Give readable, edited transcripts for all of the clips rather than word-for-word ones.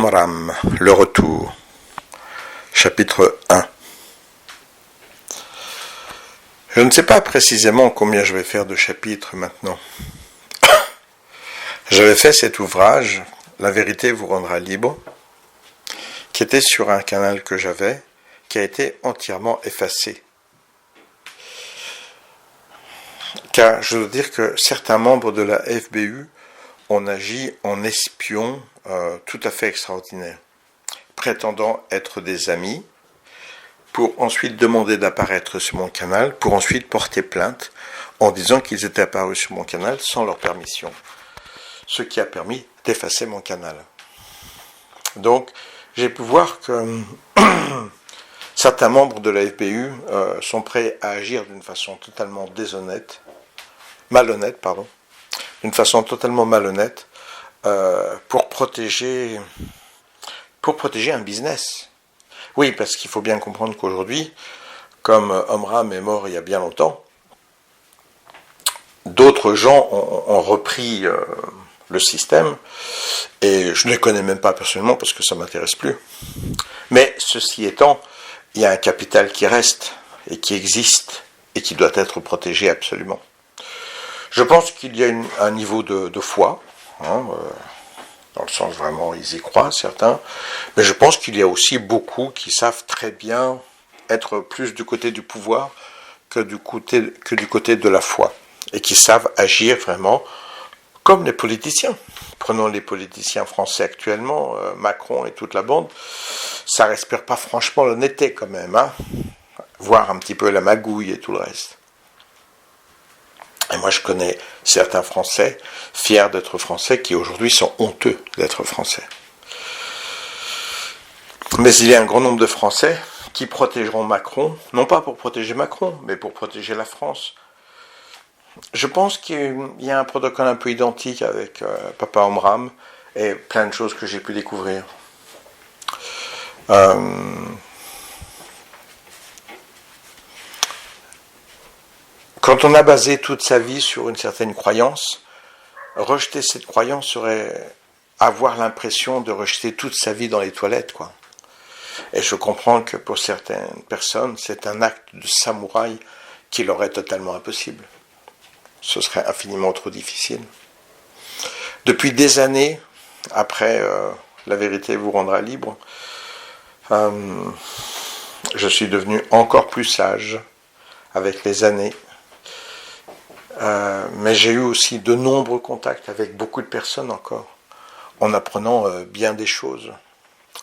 Omram, le retour, chapitre 1. Je ne sais pas précisément combien je vais faire de chapitres maintenant. J'avais fait cet ouvrage, La vérité vous rendra libre, qui était sur un canal que j'avais, qui a été entièrement effacé. Car je veux dire que certains membres de la FBU ont agi en espions tout à fait extraordinaires, prétendant être des amis, pour ensuite demander d'apparaître sur mon canal, pour ensuite porter plainte en disant qu'ils étaient apparus sur mon canal sans leur permission, ce qui a permis d'effacer mon canal. Donc, j'ai pu voir que certains membres de la FBU sont prêts à agir d'une façon totalement malhonnête, d'une façon totalement malhonnête, pour protéger un business. Oui, parce qu'il faut bien comprendre qu'aujourd'hui, comme Omram est mort il y a bien longtemps, d'autres gens ont repris le système, et je ne les connais même pas personnellement parce que ça ne m'intéresse plus. Mais ceci étant, il y a un capital qui reste et qui existe et qui doit être protégé absolument. Je pense qu'il y a un niveau de foi, dans le sens vraiment ils y croient certains, mais je pense qu'il y a aussi beaucoup qui savent très bien être plus du côté du pouvoir que du côté de la foi, et qui savent agir vraiment comme les politiciens. Prenons les politiciens français actuellement, Macron et toute la bande, ça respire pas franchement l'honnêteté quand même, voire un petit peu la magouille et tout le reste. Et moi, je connais certains Français, fiers d'être Français, qui aujourd'hui sont honteux d'être Français. Mais il y a un grand nombre de Français qui protégeront Macron, non pas pour protéger Macron, mais pour protéger la France. Je pense qu'il y a un protocole un peu identique avec Papa Omram et plein de choses que j'ai pu découvrir. Quand on a basé toute sa vie sur une certaine croyance, rejeter cette croyance serait avoir l'impression de rejeter toute sa vie dans les toilettes, quoi. Et je comprends que pour certaines personnes, c'est un acte de samouraï qui leur est totalement impossible. Ce serait infiniment trop difficile. Depuis des années, après La vérité vous rendra libre, je suis devenu encore plus sage avec les années. Mais j'ai eu aussi de nombreux contacts avec beaucoup de personnes encore, en apprenant bien des choses,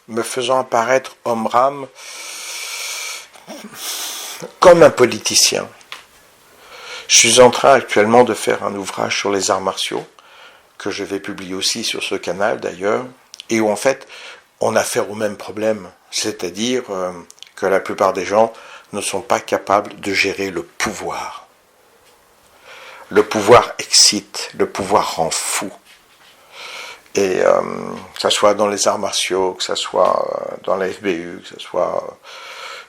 me faisant apparaître Omram comme un politicien. Je suis en train actuellement de faire un ouvrage sur les arts martiaux, que je vais publier aussi sur ce canal d'ailleurs, et où en fait on a affaire au même problème, c'est-à-dire que la plupart des gens ne sont pas capables de gérer le pouvoir. Le pouvoir excite, le pouvoir rend fou. Et que ce soit dans les arts martiaux, que ce soit dans la FBU, que ce soit...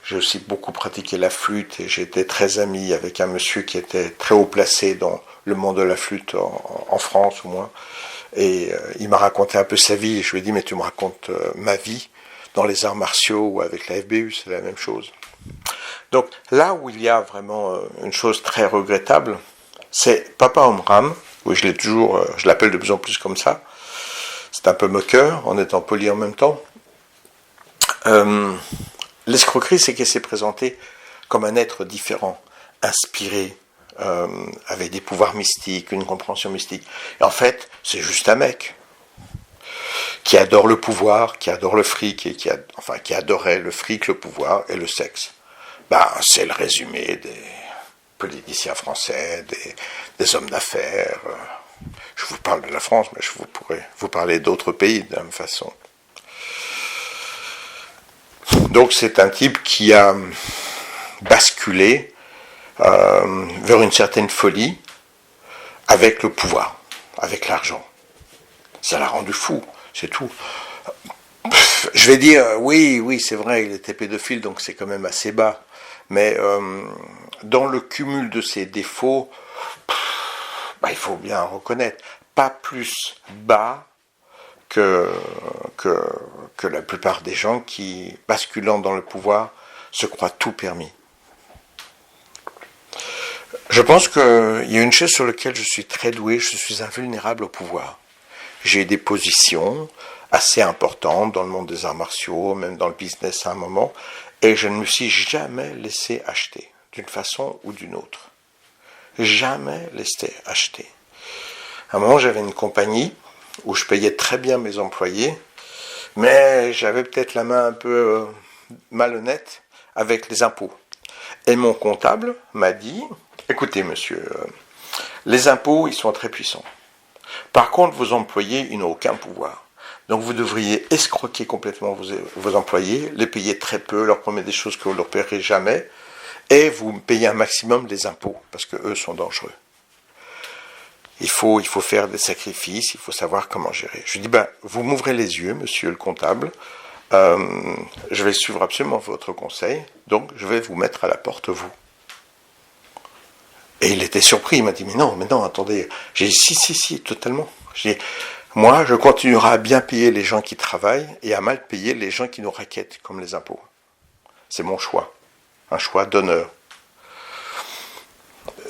J'ai aussi beaucoup pratiqué la flûte et j'étais très ami avec un monsieur qui était très haut placé dans le monde de la flûte en France au moins. Et il m'a raconté un peu sa vie et je lui ai dit mais tu me racontes ma vie dans les arts martiaux ou avec la FBU, c'est la même chose. Donc là où il y a vraiment une chose très regrettable, c'est Papa Omram, oui je l'appelle de plus en plus comme ça, c'est un peu moqueur en étant poli en même temps. L'escroquerie, c'est qu'il s'est présenté comme un être différent, inspiré, avec des pouvoirs mystiques, une compréhension mystique. Et en fait, c'est juste un mec qui adore le pouvoir, qui adore le fric, et qui adorait le fric, le pouvoir et le sexe. C'est le résumé des politiciens français, des hommes d'affaires. Je vous parle de la France, mais je pourrais vous parler d'autres pays de la même façon. Donc c'est un type qui a basculé vers une certaine folie avec le pouvoir, avec l'argent. Ça l'a rendu fou, c'est tout. Je vais dire, oui, c'est vrai, il était pédophile, donc c'est quand même assez bas. Mais dans le cumul de ses défauts, il faut bien reconnaître, pas plus bas que que la plupart des gens qui, basculant dans le pouvoir, se croient tout permis. Je pense qu'il y a une chose sur laquelle je suis très doué, je suis invulnérable au pouvoir. J'ai des positions assez importantes dans le monde des arts martiaux, même dans le business à un moment, et je ne me suis jamais laissé acheter, d'une façon ou d'une autre. Jamais laissé acheter. À un moment, j'avais une compagnie où je payais très bien mes employés, mais j'avais peut-être la main un peu malhonnête avec les impôts. Et mon comptable m'a dit, écoutez monsieur, les impôts, ils sont très puissants. Par contre, vos employés, ils n'ont aucun pouvoir. Donc vous devriez escroquer complètement vos employés, les payer très peu, leur promettre des choses que vous ne leur paierez jamais, et vous payez un maximum les impôts, parce qu'eux sont dangereux. Il faut faire des sacrifices, il faut savoir comment gérer. Je lui dis, vous m'ouvrez les yeux, monsieur le comptable, je vais suivre absolument votre conseil, donc je vais vous mettre à la porte, vous. Et il était surpris, il m'a dit, mais non, attendez. J'ai dit, si, totalement. J'ai dit, moi, je continuerai à bien payer les gens qui travaillent et à mal payer les gens qui nous raquettent, comme les impôts. C'est mon choix, un choix d'honneur.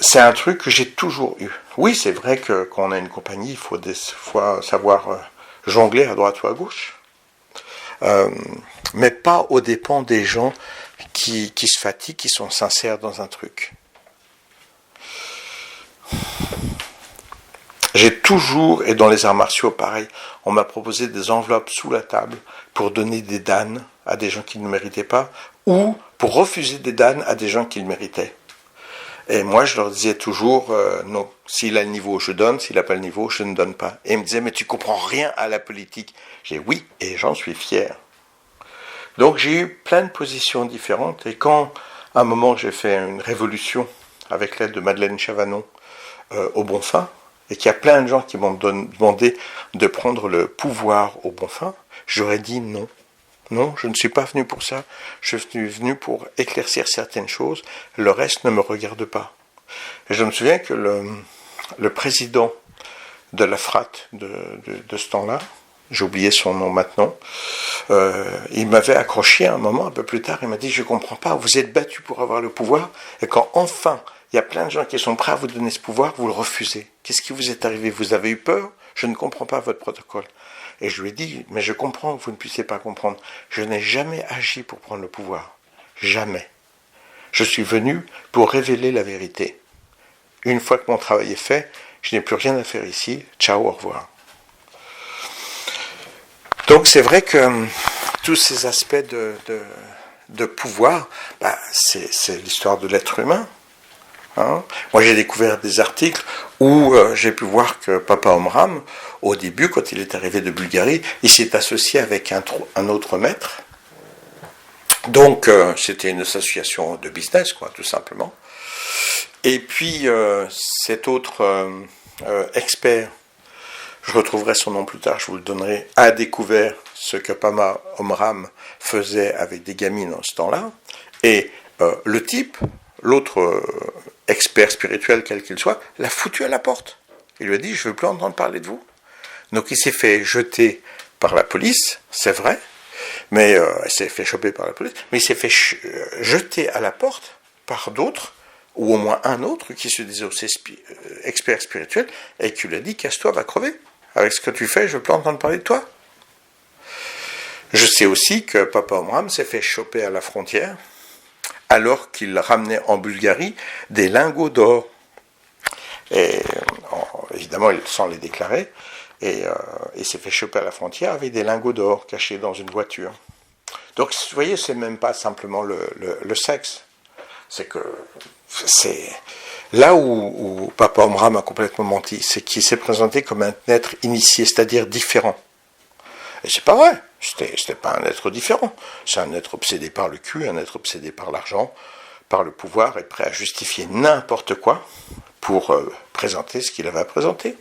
C'est un truc que j'ai toujours eu. Oui, c'est vrai que quand on a une compagnie, il faut des fois savoir jongler à droite ou à gauche. Mais pas aux dépens des gens qui se fatiguent, qui sont sincères dans un truc. J'ai toujours, et dans les arts martiaux pareil, on m'a proposé des enveloppes sous la table pour donner des danes à des gens qui ne méritaient pas, ou pour refuser des danes à des gens qui le méritaient. Et moi, je leur disais toujours, non, s'il a le niveau, je donne, s'il n'a pas le niveau, je ne donne pas. Et ils me disaient, mais tu comprends rien à la politique. J'ai dit, oui, et j'en suis fier. Donc j'ai eu plein de positions différentes, et quand, à un moment, j'ai fait une révolution avec l'aide de Madeleine Chavanon au Bonfim, et qu'il y a plein de gens qui m'ont demandé de prendre le pouvoir au Bonfim, j'aurais dit non. Non, je ne suis pas venu pour ça. Je suis venu pour éclaircir certaines choses. Le reste ne me regarde pas. Et je me souviens que le président de la FRAT de ce temps-là, j'ai oublié son nom maintenant, il m'avait accroché à un moment, un peu plus tard, il m'a dit, je ne comprends pas, vous êtes battu pour avoir le pouvoir, et quand enfin, il y a plein de gens qui sont prêts à vous donner ce pouvoir, vous le refusez. Qu'est-ce qui vous est arrivé? Vous avez eu peur? Je ne comprends pas votre protocole. Et je lui ai dit, mais je comprends que vous ne puissiez pas comprendre. Je n'ai jamais agi pour prendre le pouvoir. Jamais. Je suis venu pour révéler la vérité. Une fois que mon travail est fait, je n'ai plus rien à faire ici. Ciao, au revoir. Donc c'est vrai que tous ces aspects de pouvoir, c'est l'histoire de l'être humain. Hein. Moi j'ai découvert des articles où j'ai pu voir que Papa Omram, au début, quand il est arrivé de Bulgarie, il s'est associé avec un autre maître. Donc c'était une association de business, quoi, tout simplement. Et puis cet autre expert, je retrouverai son nom plus tard, je vous le donnerai, a découvert ce que Papa Omram faisait avec des gamines en ce temps-là. Et le type, l'autre expert spirituel quel qu'il soit, l'a foutu à la porte. Il lui a dit, je ne veux plus entendre parler de vous. Donc il s'est fait jeter par la police, c'est vrai, mais il s'est fait choper par la police, mais il s'est fait jeter à la porte par d'autres, ou au moins un autre qui se disait aussi expert spirituel, et qui lui a dit, casse-toi, va crever. Avec ce que tu fais, je ne veux plus entendre parler de toi. Je sais aussi que Papa Omram s'est fait choper à la frontière, alors qu'il ramenait en Bulgarie des lingots d'or. Et évidemment, sans les déclarer, et il s'est fait choper à la frontière avec des lingots d'or cachés dans une voiture. Donc, vous voyez, c'est même pas simplement le sexe. C'est que c'est là où Papa Omram a complètement menti, c'est qu'il s'est présenté comme un être initié, c'est-à-dire différent. Et c'est pas vrai. C'était pas un être différent. C'est un être obsédé par le cul, un être obsédé par l'argent, par le pouvoir, et prêt à justifier n'importe quoi pour présenter ce qu'il avait à présenter,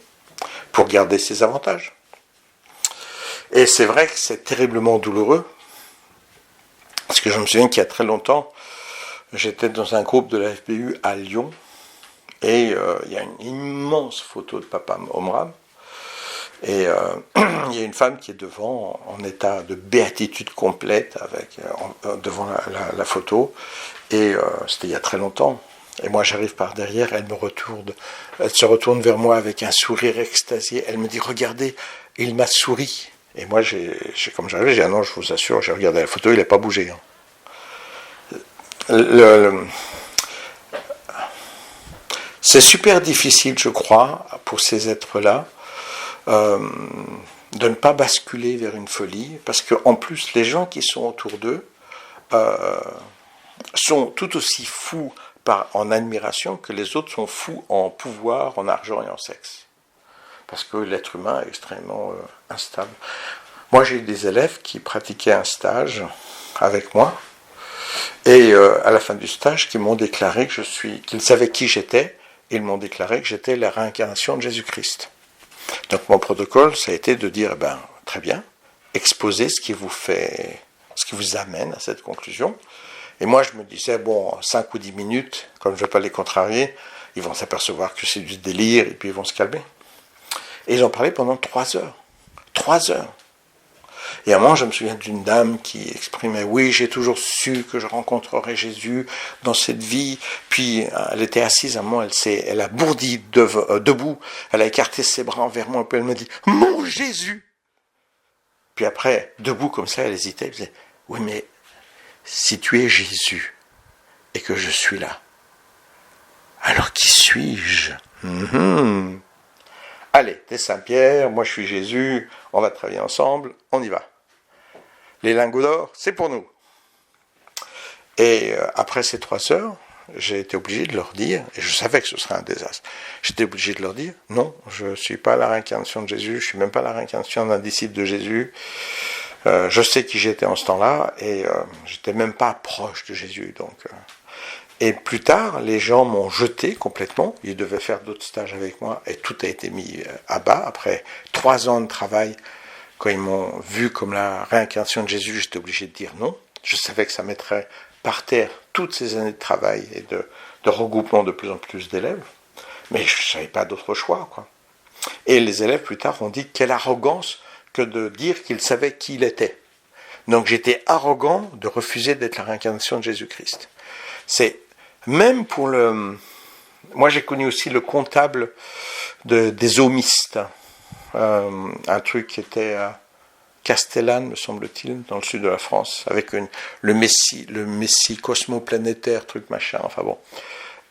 pour garder ses avantages. Et c'est vrai que c'est terriblement douloureux, parce que je me souviens qu'il y a très longtemps, j'étais dans un groupe de la FPU à Lyon, et il y a une immense photo de Papa Omram, Et il y a une femme qui est devant, en état de béatitude complète, devant la photo. Et c'était il y a très longtemps. Et moi, j'arrive par derrière, elle se retourne vers moi avec un sourire extasié. Elle me dit, regardez, il m'a souri. Et moi, comme j'arrive, j'ai dit, ah non, je vous assure, j'ai regardé la photo, il n'a pas bougé. C'est super difficile, je crois, pour ces êtres-là, de ne pas basculer vers une folie, parce qu'en plus, les gens qui sont autour d'eux sont tout aussi fous en admiration que les autres sont fous en pouvoir, en argent et en sexe. Parce que l'être humain est extrêmement instable. Moi, j'ai eu des élèves qui pratiquaient un stage avec moi, et à la fin du stage, qui m'ont déclaré qu'ils savaient qui j'étais, et ils m'ont déclaré que j'étais la réincarnation de Jésus-Christ. Donc mon protocole, ça a été de dire, très bien, exposez ce qui vous amène à cette conclusion. Et moi, je me disais, 5 ou 10 minutes, comme je ne vais pas les contrarier, ils vont s'apercevoir que c'est du délire, et puis ils vont se calmer. Et ils ont parlé pendant 3 heures. 3 heures. Et à un moment, je me souviens d'une dame qui exprimait, oui, j'ai toujours su que je rencontrerais Jésus dans cette vie. Puis, elle était assise, à un moment, elle a bourdi debout, elle a écarté ses bras envers moi, puis elle me dit, mon Jésus! Puis après, debout comme ça, elle hésitait, elle disait, oui, mais si tu es Jésus, et que je suis là, alors qui suis-je? Allez, t'es Saint-Pierre, moi je suis Jésus, on va travailler ensemble, on y va. Les lingots d'or, c'est pour nous. Et après ces 3 heures, j'ai été obligé de leur dire, et je savais que ce serait un désastre, j'étais obligé de leur dire, non, je ne suis pas la réincarnation de Jésus, je ne suis même pas la réincarnation d'un disciple de Jésus, je sais qui j'étais en ce temps-là, et j'étais même pas proche de Jésus, donc... Et plus tard, les gens m'ont jeté complètement. Ils devaient faire d'autres stages avec moi et tout a été mis à bas. Après 3 ans de travail, quand ils m'ont vu comme la réincarnation de Jésus, j'étais obligé de dire non. Je savais que ça mettrait par terre toutes ces années de travail et de regroupement de plus en plus d'élèves. Mais je ne savais pas d'autre choix, quoi. Et les élèves, plus tard, ont dit quelle arrogance que de dire qu'ils savaient qui il était. Donc j'étais arrogant de refuser d'être la réincarnation de Jésus-Christ. C'est même pour le... Moi, j'ai connu aussi le comptable des homistes. Un truc qui était à Castellane, me semble-t-il, dans le sud de la France, avec le Messie cosmoplanétaire, truc machin, enfin bon.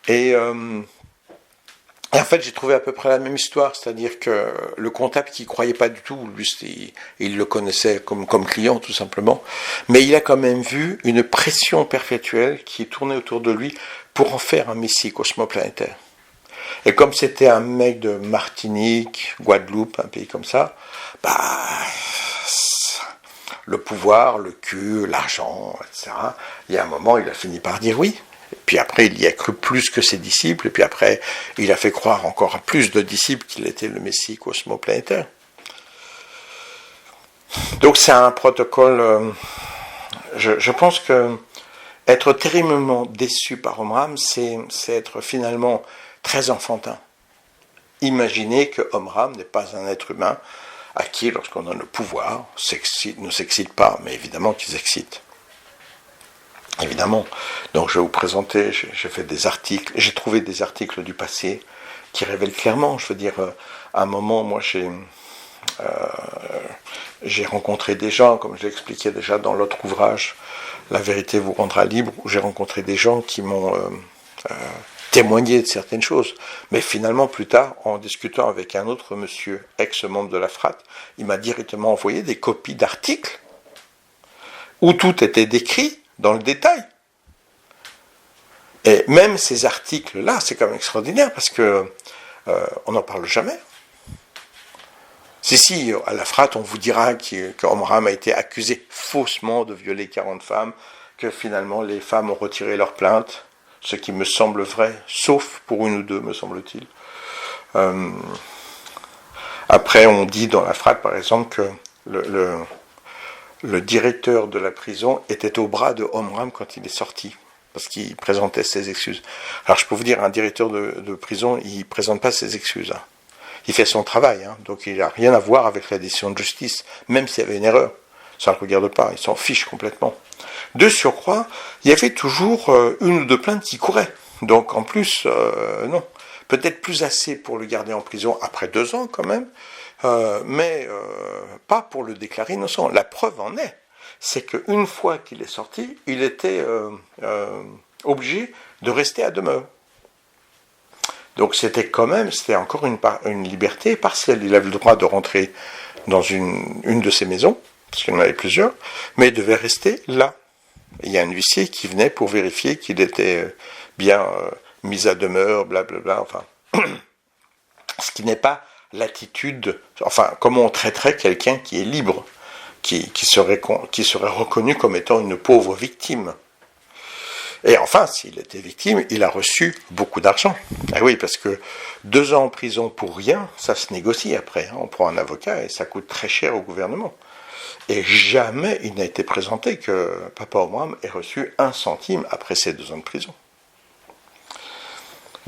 Et en fait, j'ai trouvé à peu près la même histoire, c'est-à-dire que le comptable qui ne croyait pas du tout, lui, il le connaissait comme client, tout simplement, mais il a quand même vu une pression perpétuelle qui tournait autour de lui pour en faire un messie cosmoplanétaire. Et comme c'était un mec de Martinique, Guadeloupe, un pays comme ça, le pouvoir, le cul, l'argent, etc., il y a un moment, il a fini par dire oui. Et puis après, il y a cru plus que ses disciples, et puis après, il a fait croire encore à plus de disciples qu'il était le Messie cosmoplanétaire. Donc c'est un protocole... Je pense que être terriblement déçu par Omram, c'est être finalement très enfantin. Imaginez que Omram n'est pas un être humain à qui, lorsqu'on a le pouvoir, ne s'excite pas, mais évidemment qu'ils excitent. Évidemment. Donc je vais vous présenter, j'ai fait des articles, j'ai trouvé des articles du passé qui révèlent clairement, je veux dire, à un moment, moi j'ai rencontré des gens, comme je l'expliquais déjà dans l'autre ouvrage, La vérité vous rendra libre, où j'ai rencontré des gens qui m'ont témoigné de certaines choses. Mais finalement, plus tard, en discutant avec un autre monsieur, ex-membre de la FRAT, il m'a directement envoyé des copies d'articles où tout était décrit dans le détail. Et même ces articles-là, c'est quand même extraordinaire, parce que on n'en parle jamais. Si, à la FRAT, on vous dira qu'Omram a été accusé faussement de violer 40 femmes, que finalement les femmes ont retiré leur plainte, ce qui me semble vrai, sauf pour une ou deux, me semble-t-il. Après, on dit dans la FRAT, par exemple, que le directeur de la prison était au bras de Omram quand il est sorti, parce qu'il présentait ses excuses. Alors je peux vous dire, un directeur de prison, il ne présente pas ses excuses. Hein. il fait son travail, hein, donc il n'a rien à voir avec la décision de justice, même s'il y avait une erreur. Ça ne le regarde pas, il s'en fiche complètement. De surcroît, il y avait toujours une ou deux plaintes qui couraient. Donc en plus, non. Peut-être plus assez pour le garder en prison après 2 ans quand même, mais pas pour le déclarer innocent. La preuve en est, c'est qu'une fois qu'il est sorti, il était obligé de rester à demeure. Donc c'était encore une liberté partielle. Il avait le droit de rentrer dans une de ses maisons, parce qu'il en avait plusieurs, mais il devait rester là. Il y a un huissier qui venait pour vérifier qu'il était bien mis à demeure, blablabla, enfin. Ce qui n'est pas l'attitude, enfin, comment on traiterait quelqu'un qui est libre, qui serait reconnu comme étant une pauvre victime. Et enfin, s'il était victime, il a reçu beaucoup d'argent. Ah oui, parce que 2 ans en prison pour rien, ça se négocie après. Hein. On prend un avocat et ça coûte très cher au gouvernement. Et jamais il n'a été présenté que Papa Omram ait reçu 1 centime après ces 2 ans de prison.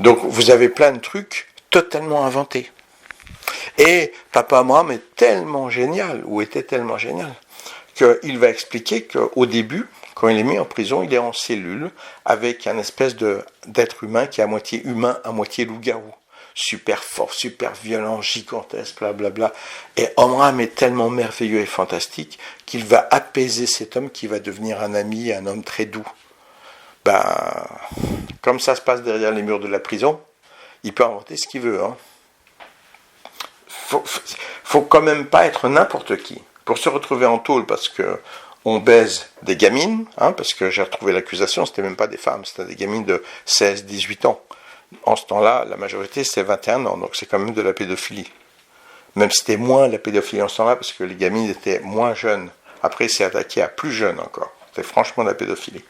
Donc vous avez plein de trucs totalement inventés. Et Papa Omram est tellement génial, ou était tellement génial, qu'il va expliquer qu'au début, quand il est mis en prison, il est en cellule avec un espèce d'être humain qui est à moitié humain, à moitié loup-garou. Super fort, super violent, gigantesque, blablabla. Et Omram est tellement merveilleux et fantastique qu'il va apaiser cet homme qui va devenir un ami, un homme très doux. Comme ça se passe derrière les murs de la prison, il peut inventer ce qu'il veut. Hein. Faut quand même pas être n'importe qui. Pour se retrouver en tôle parce que on baise des gamines, hein, parce que j'ai retrouvé l'accusation, c'était même pas des femmes, c'était des gamines de 16, 18 ans. En ce temps-là, la majorité c'était 21 ans, donc c'est quand même de la pédophilie. Même si c'était moins la pédophilie en ce temps-là, parce que les gamines étaient moins jeunes. Après, c'est attaqué à plus jeunes encore. C'était franchement de la pédophilie.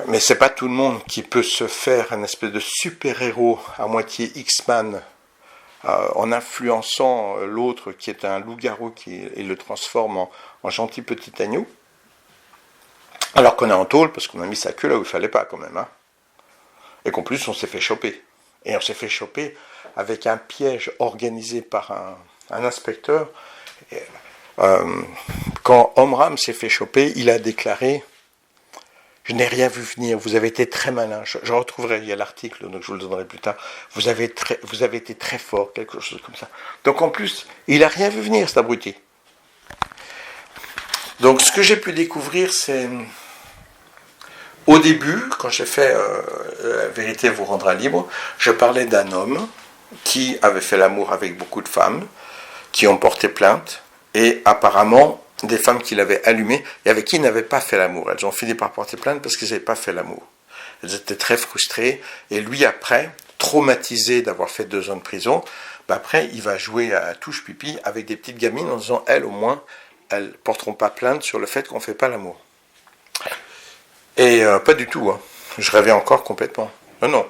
Mais c'est pas tout le monde qui peut se faire un espèce de super-héros à moitié X-Man en influençant l'autre qui est un loup-garou et le transforme en gentil petit agneau. Alors qu'on est en tôle parce qu'on a mis sa queue là où il fallait pas quand même. Hein. Et qu'en plus on s'est fait choper. Et on s'est fait choper avec un piège organisé par un inspecteur. Quand Omram s'est fait choper, il a déclaré: je n'ai rien vu venir, vous avez été très malin. Je retrouverai, il y a l'article, donc je vous le donnerai plus tard. Vous avez été très fort, quelque chose comme ça. Donc en plus, il n'a rien vu venir, cet abruti. Donc ce que j'ai pu découvrir, c'est... Au début, quand j'ai fait La vérité vous rendra libre, je parlais d'un homme qui avait fait l'amour avec beaucoup de femmes, qui ont porté plainte, et apparemment... des femmes qui l'avaient allumé et avec qui il n'avait pas fait l'amour. Elles ont fini par porter plainte parce qu'ils n'avaient pas fait l'amour. Elles étaient très frustrées. Et lui, après, traumatisé d'avoir fait 2 ans de prison, après, il va jouer à touche-pipi avec des petites gamines en disant, elles, au moins, elles ne porteront pas plainte sur le fait qu'on ne fait pas l'amour. Et pas du tout. Hein. Je rêvais encore complètement. Non.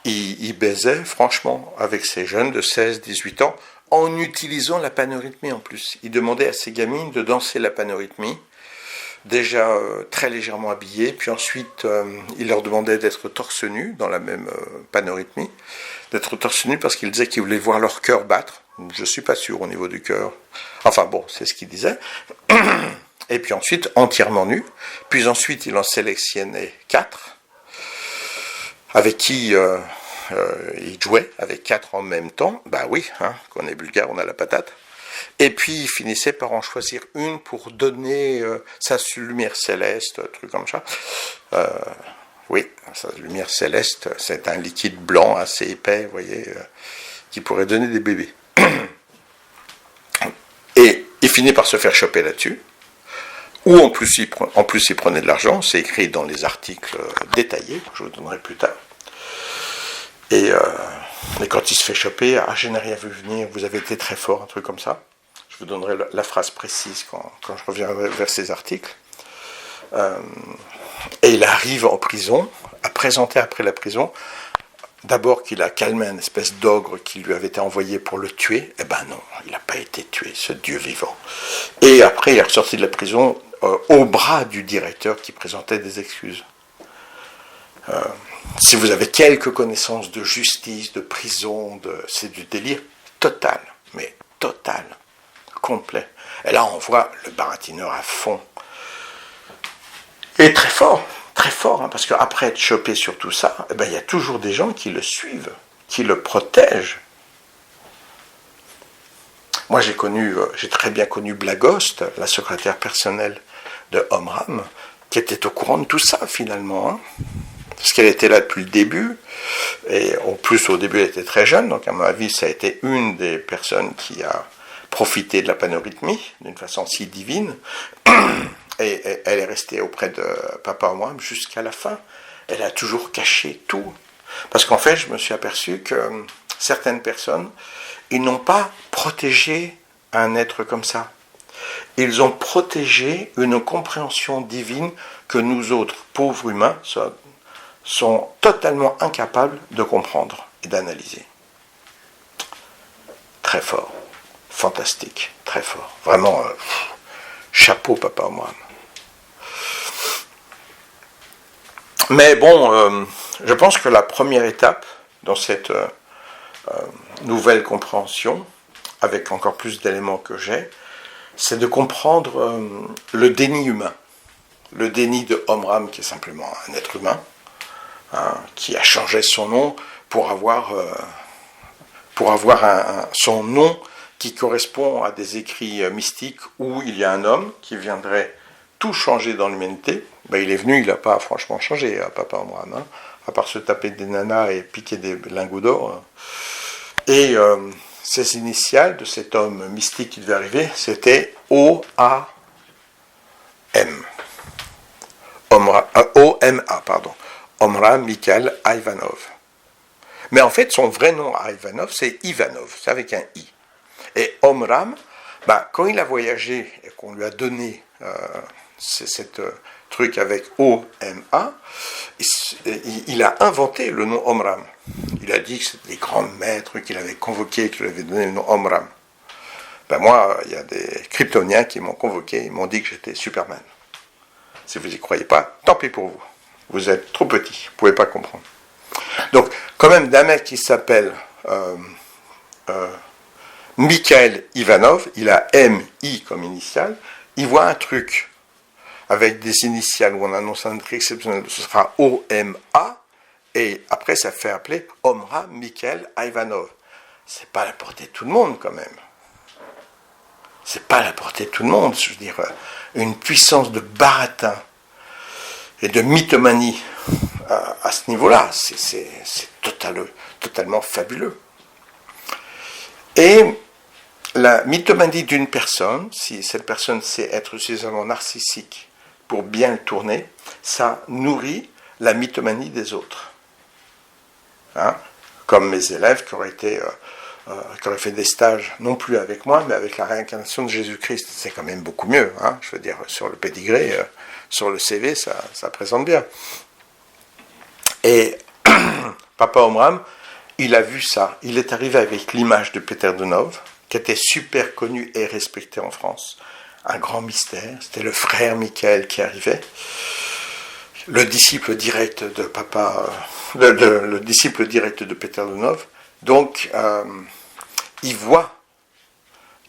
Il baisait, franchement, avec ces jeunes de 16, 18 ans, en utilisant la panorhythmie en plus. Il demandait à ses gamines de danser la panorhythmie, déjà très légèrement habillées, puis ensuite il leur demandait d'être torse nu dans la même panorhythmie, d'être torse nu parce qu'il disait qu'il voulait voir leur cœur battre. Je ne suis pas sûr au niveau du cœur. Enfin bon, c'est ce qu'il disait. Et puis ensuite, entièrement nu. Puis ensuite, il en sélectionnait 4, avec qui... il jouait avec 4 en même temps, oui, hein, quand on est bulgare, on a la patate. Et puis il finissait par en choisir une pour donner sa lumière céleste, un truc comme ça. Oui, sa lumière céleste, c'est un liquide blanc assez épais, vous voyez, qui pourrait donner des bébés. Et il finit par se faire choper là-dessus. Ou en plus il prenait de l'argent, c'est écrit dans les articles détaillés, que je vous donnerai plus tard. Et quand il se fait choper, je n'ai rien vu venir, vous avez été très fort, un truc comme ça. Je vous donnerai la phrase précise quand je reviendrai vers ces articles. Et il arrive en prison, à présenter après la prison, d'abord qu'il a calmé un espèce d'ogre qui lui avait été envoyé pour le tuer. Eh ben non, il n'a pas été tué, ce Dieu vivant. Et après, il est ressorti de la prison au bras du directeur qui présentait des excuses. si vous avez quelques connaissances de justice, de prison, c'est du délire total, mais total, complet. Et là, on voit le baratineur à fond. Et très fort, hein, parce qu'après être chopé sur tout ça, eh ben, il y a toujours des gens qui le suivent, qui le protègent. Moi, j'ai très bien connu Blagost, la secrétaire personnelle de Omram, qui était au courant de tout ça, finalement. Hein, parce qu'elle était là depuis le début, et en plus, au début, elle était très jeune, donc à mon avis, ça a été une des personnes qui a profité de la panorhythmie, d'une façon si divine, et elle est restée auprès de Papa Omram jusqu'à la fin. Elle a toujours caché tout. Parce qu'en fait, je me suis aperçu que certaines personnes, ils n'ont pas protégé un être comme ça. Ils ont protégé une compréhension divine que nous autres, pauvres humains, sont totalement incapables de comprendre et d'analyser. Très fort, fantastique, très fort. Vraiment, chapeau Papa Omram. Mais bon, je pense que la première étape dans cette nouvelle compréhension, avec encore plus d'éléments que j'ai, c'est de comprendre le déni humain. Le déni de Omram, qui est simplement un être humain, hein, qui a changé son nom pour avoir son nom qui correspond à des écrits mystiques où il y a un homme qui viendrait tout changer dans l'humanité. Ben, il est venu, il n'a pas franchement changé, Papa Omram, hein, à part se taper des nanas et piquer des lingots d'or. Et ces initiales de cet homme mystique qui devait arriver, c'était O-A-M. O-M-A, pardon. Omram Mikhail Ivanov. Mais en fait, son vrai nom à Ivanov, c'est Ivanov, c'est avec un I. Et Omram, quand il a voyagé et qu'on lui a donné cette truc avec O-M-A, il a inventé le nom Omram. Il a dit que c'était des grands maîtres qu'il avait convoqués, qui lui avaient donné le nom Omram. Moi, il y a des kryptoniens qui m'ont convoqué, ils m'ont dit que j'étais Superman. Si vous n'y croyez pas, tant pis pour vous. Vous êtes trop petit, vous ne pouvez pas comprendre. Donc, quand même, d'un mec qui s'appelle Mikhail Ivanov, il a M-I comme initiale, il voit un truc avec des initiales où on annonce un truc exceptionnel, ce sera O-M-A, et après ça fait appeler Omram Mikhail Ivanov. C'est pas à la portée de tout le monde quand même. C'est pas à la portée de tout le monde, je veux dire, une puissance de baratin et de mythomanie à ce niveau-là, c'est totalement fabuleux. Et la mythomanie d'une personne, si cette personne sait être suffisamment narcissique pour bien le tourner, ça nourrit la mythomanie des autres. Hein, comme mes élèves qui auraient fait des stages, non plus avec moi, mais avec la réincarnation de Jésus-Christ. C'est quand même beaucoup mieux. Hein, je veux dire, sur le pédigré, sur le CV, ça présente bien. Et Papa Omram, il a vu ça. Il est arrivé avec l'image de Peter Denov, qui était super connu et respecté en France. Un grand mystère. C'était le frère Michael qui arrivait. Le disciple direct de le disciple direct de Peter Denov. Donc, il voit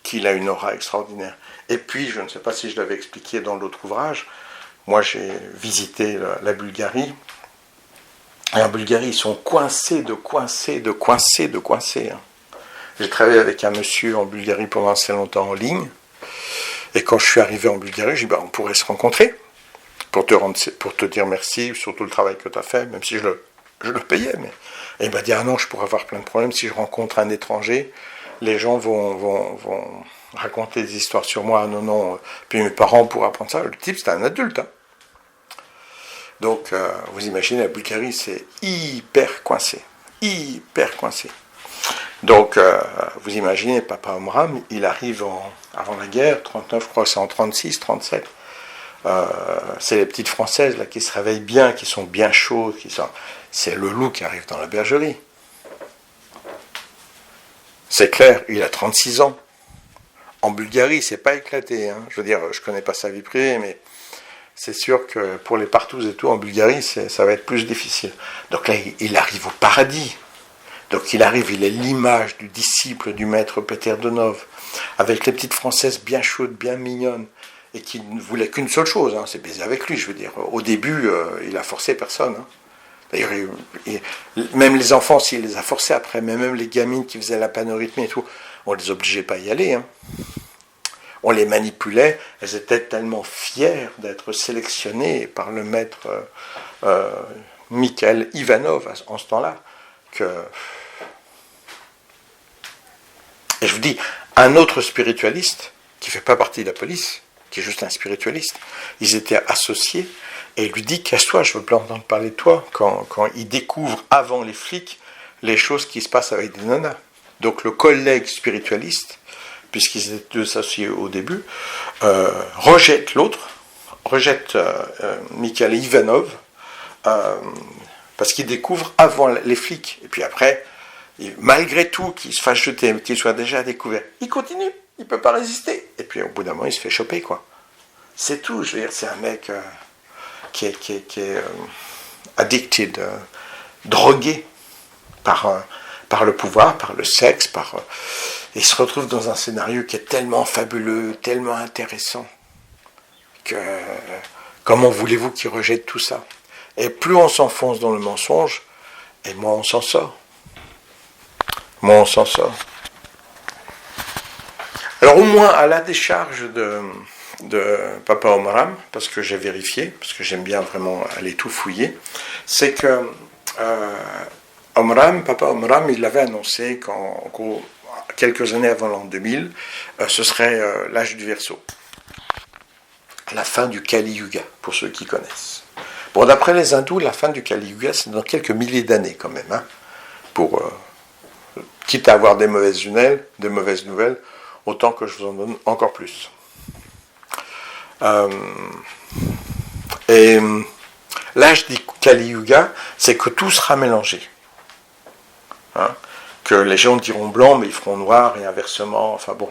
qu'il a une aura extraordinaire. Et puis, je ne sais pas si je l'avais expliqué dans l'autre ouvrage, moi j'ai visité la Bulgarie, et en Bulgarie, ils sont coincés. Hein. J'ai travaillé avec un monsieur en Bulgarie pendant assez longtemps en ligne, et quand je suis arrivé en Bulgarie, j'ai dit, on pourrait se rencontrer, pour te dire merci sur tout le travail que tu as fait, même si je le payais. Mais... Et il m'a dit, non, je pourrais avoir plein de problèmes si je rencontre un étranger, les gens vont raconter des histoires sur moi, non, puis mes parents pourraient apprendre ça. Le type, c'était un adulte. Hein. Donc, vous imaginez, la Bulgarie, c'est hyper coincé. Donc, vous imaginez, Papa Omram, il arrive avant la guerre, 39, je crois, c'est en 36, 37. C'est les petites Françaises là, qui se réveillent bien, qui sont bien chaudes, c'est le loup qui arrive dans la bergerie. C'est clair, il a 36 ans. En Bulgarie, c'est pas éclaté. Hein. Je veux dire, je connais pas sa vie privée, mais c'est sûr que pour les partous et tout en Bulgarie, ça va être plus difficile. Donc là, il arrive au paradis. Donc il arrive, il est l'image du disciple du maître Peter Donov, avec les petites françaises bien chaudes, bien mignonnes, et qui ne voulait qu'une seule chose, c'est baiser avec lui, je veux dire. Au début, il a forcé personne. D'ailleurs, même les enfants, s'il les a forcés après, mais même les gamines qui faisaient la panorhythmie et tout, on les obligeait pas à y aller. On les manipulait, elles étaient tellement fières d'être sélectionnées par le maître Mikhail Ivanov en ce temps-là, que... Et je vous dis, un autre spiritualiste, qui ne fait pas partie de la police, qui est juste un spiritualiste, ils étaient associés, et il lui dit, casse-toi, je ne veux plus entendre parler de toi, quand il découvre avant les flics les choses qui se passent avec des nanas. Donc le collègue spiritualiste, puisqu'ils étaient deux associés au début, rejette l'autre, rejette Mikhail Ivanov, parce qu'il découvre avant les flics. Et puis après, malgré tout, qu'il se fasse jeter, qu'il soit déjà découvert, il continue, il ne peut pas résister. Et puis au bout d'un moment, il se fait choper, quoi. C'est tout, je veux dire, c'est un mec qui est addicted, drogué par le pouvoir, par le sexe, et il se retrouve dans un scénario qui est tellement fabuleux, tellement intéressant, que comment voulez-vous qu'il rejette tout ça? Et plus on s'enfonce dans le mensonge, et moins on s'en sort. Moins on s'en sort. Alors au moins à la décharge de Papa Omram, parce que j'ai vérifié, parce que j'aime bien vraiment aller tout fouiller, c'est que Papa Omram, il l'avait annoncé qu'en quelques années avant l'an 2000, ce serait l'âge du Verseau. La fin du Kali Yuga, pour ceux qui connaissent. Bon, d'après les hindous, la fin du Kali Yuga, c'est dans quelques milliers d'années quand même, pour quitte à avoir des mauvaises nouvelles, autant que je vous en donne encore plus. Et l'âge du Kali Yuga, c'est que tout sera mélangé. Que les gens diront blanc, mais ils feront noir, et inversement, enfin bon.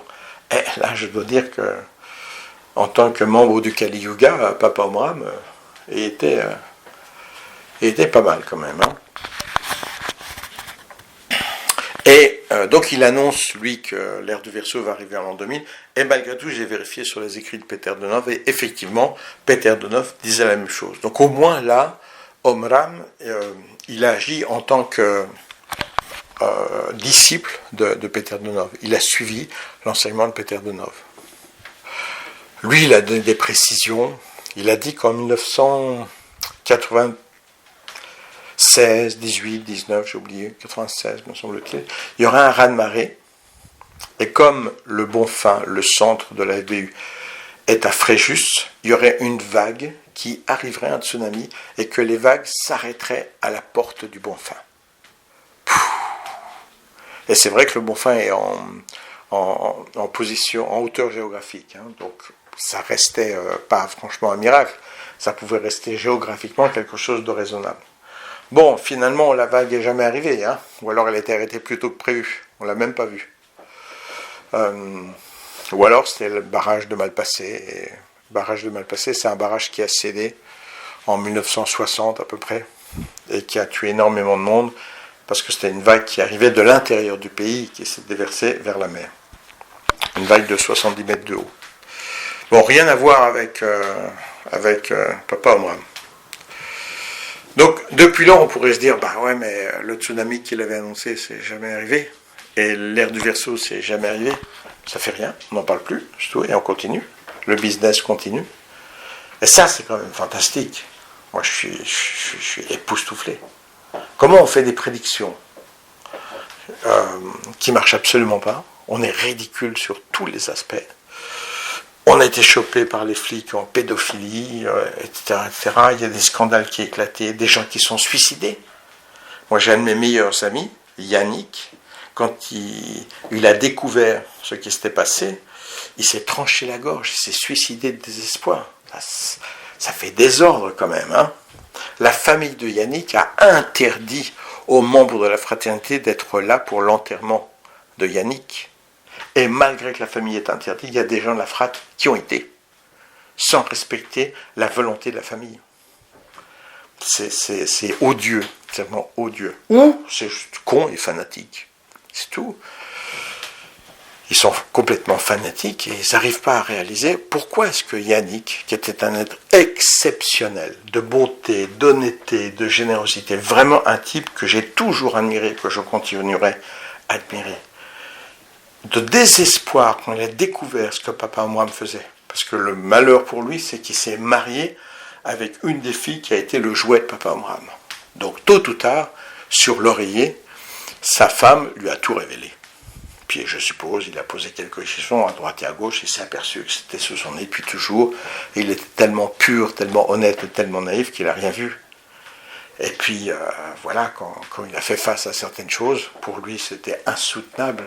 Et là, je dois dire que, en tant que membre du Kali Yuga, Papa Omram était pas mal quand même. Et donc il annonce, lui, que l'ère du Verseau va arriver en l'an 2000, et malgré tout, j'ai vérifié sur les écrits de Peter Donov, et effectivement, Peter Donov disait la même chose. Donc au moins là, Omram, il a agi en tant que disciple de Peter Donov. Il a suivi l'enseignement de Peter Donov. Lui, il a donné des précisions. Il a dit qu'en 1996, 18, 19, j'ai oublié, 96, me semble-t-il, il y aurait un raz-de-marée. Et comme le Bonfim, le centre de la FBU, est à Fréjus, il y aurait une vague qui arriverait, un tsunami, et que les vagues s'arrêteraient à la porte du Bonfim. Et c'est vrai que le Bonfim est en position, en hauteur géographique. Donc ça restait pas franchement un miracle. Ça pouvait rester géographiquement quelque chose de raisonnable. Bon, finalement, la vague n'est jamais arrivée. Ou alors elle a été arrêtée plus tôt que prévu. On ne l'a même pas vue. Ou alors c'était le barrage de Malpasset. Et le barrage de Malpasset, c'est un barrage qui a cédé en 1960 à peu près. Et qui a tué énormément de monde. Parce que c'était une vague qui arrivait de l'intérieur du pays, qui s'est déversée vers la mer. Une vague de 70 mètres de haut. Bon, rien à voir avec Papa Omram. Donc, depuis là, on pourrait se dire, bah ouais, mais le tsunami qu'il avait annoncé, c'est jamais arrivé. Et l'ère du Verseau, c'est jamais arrivé. Ça fait rien, on n'en parle plus, c'est tout, et on continue. Le business continue. Et ça, c'est quand même fantastique. Moi, je suis époustouflé. Comment on fait des prédictions qui ne marchent absolument pas? On est ridicule sur tous les aspects. On a été chopé par les flics en pédophilie, etc., etc. Il y a des scandales qui éclataient, des gens qui sont suicidés. Moi, j'ai un de mes meilleurs amis, Yannick, quand il a découvert ce qui s'était passé, il s'est tranché la gorge, il s'est suicidé de désespoir. Ça fait désordre quand même, La famille de Yannick a interdit aux membres de la fraternité d'être là pour l'enterrement de Yannick. Et malgré que la famille est interdite, il y a des gens de la frat qui ont été. sans respecter la volonté de la famille. C'est odieux, c'est vraiment odieux. Ou c'est juste con et fanatique, c'est tout. Ils sont complètement fanatiques et ils n'arrivent pas à réaliser pourquoi est-ce que Yannick, qui était un être exceptionnel, de bonté, d'honnêteté, de générosité, vraiment un type que j'ai toujours admiré, que je continuerai à admirer, de désespoir quand il a découvert ce que Papa Omram faisait. Parce que le malheur pour lui, c'est qu'il s'est marié avec une des filles qui a été le jouet de Papa Omram. Donc tôt ou tard, sur l'oreiller, sa femme lui a tout révélé. Puis je suppose, il a posé quelques questions à droite et à gauche, il s'est aperçu que c'était sous son nez depuis toujours. Et il était tellement pur, tellement honnête, tellement naïf qu'il n'a rien vu. Et puis voilà, quand il a fait face à certaines choses, pour lui c'était insoutenable.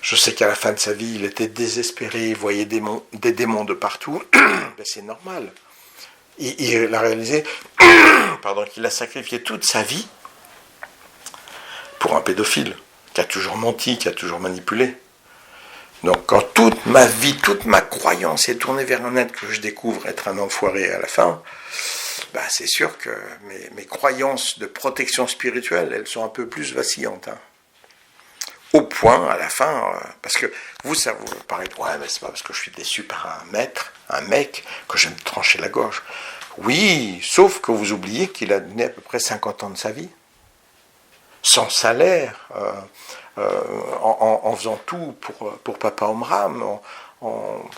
Je sais qu'à la fin de sa vie, il était désespéré, il voyait des démons de partout. Mais c'est normal. Il a réalisé qu'il a sacrifié toute sa vie pour un pédophile, qui a toujours menti, qui a toujours manipulé. Donc quand toute ma vie, toute ma croyance est tournée vers un être que je découvre être un enfoiré à la fin, c'est sûr que mes croyances de protection spirituelle, elles sont un peu plus vacillantes. Au point, à la fin, parce que ça vous paraît, ouais, mais c'est pas parce que je suis déçu par un mec, que je vais me trancher la gorge. Oui, sauf que vous oubliez qu'il a donné à peu près 50 ans de sa vie, sans salaire, en faisant tout pour Papa Omram, en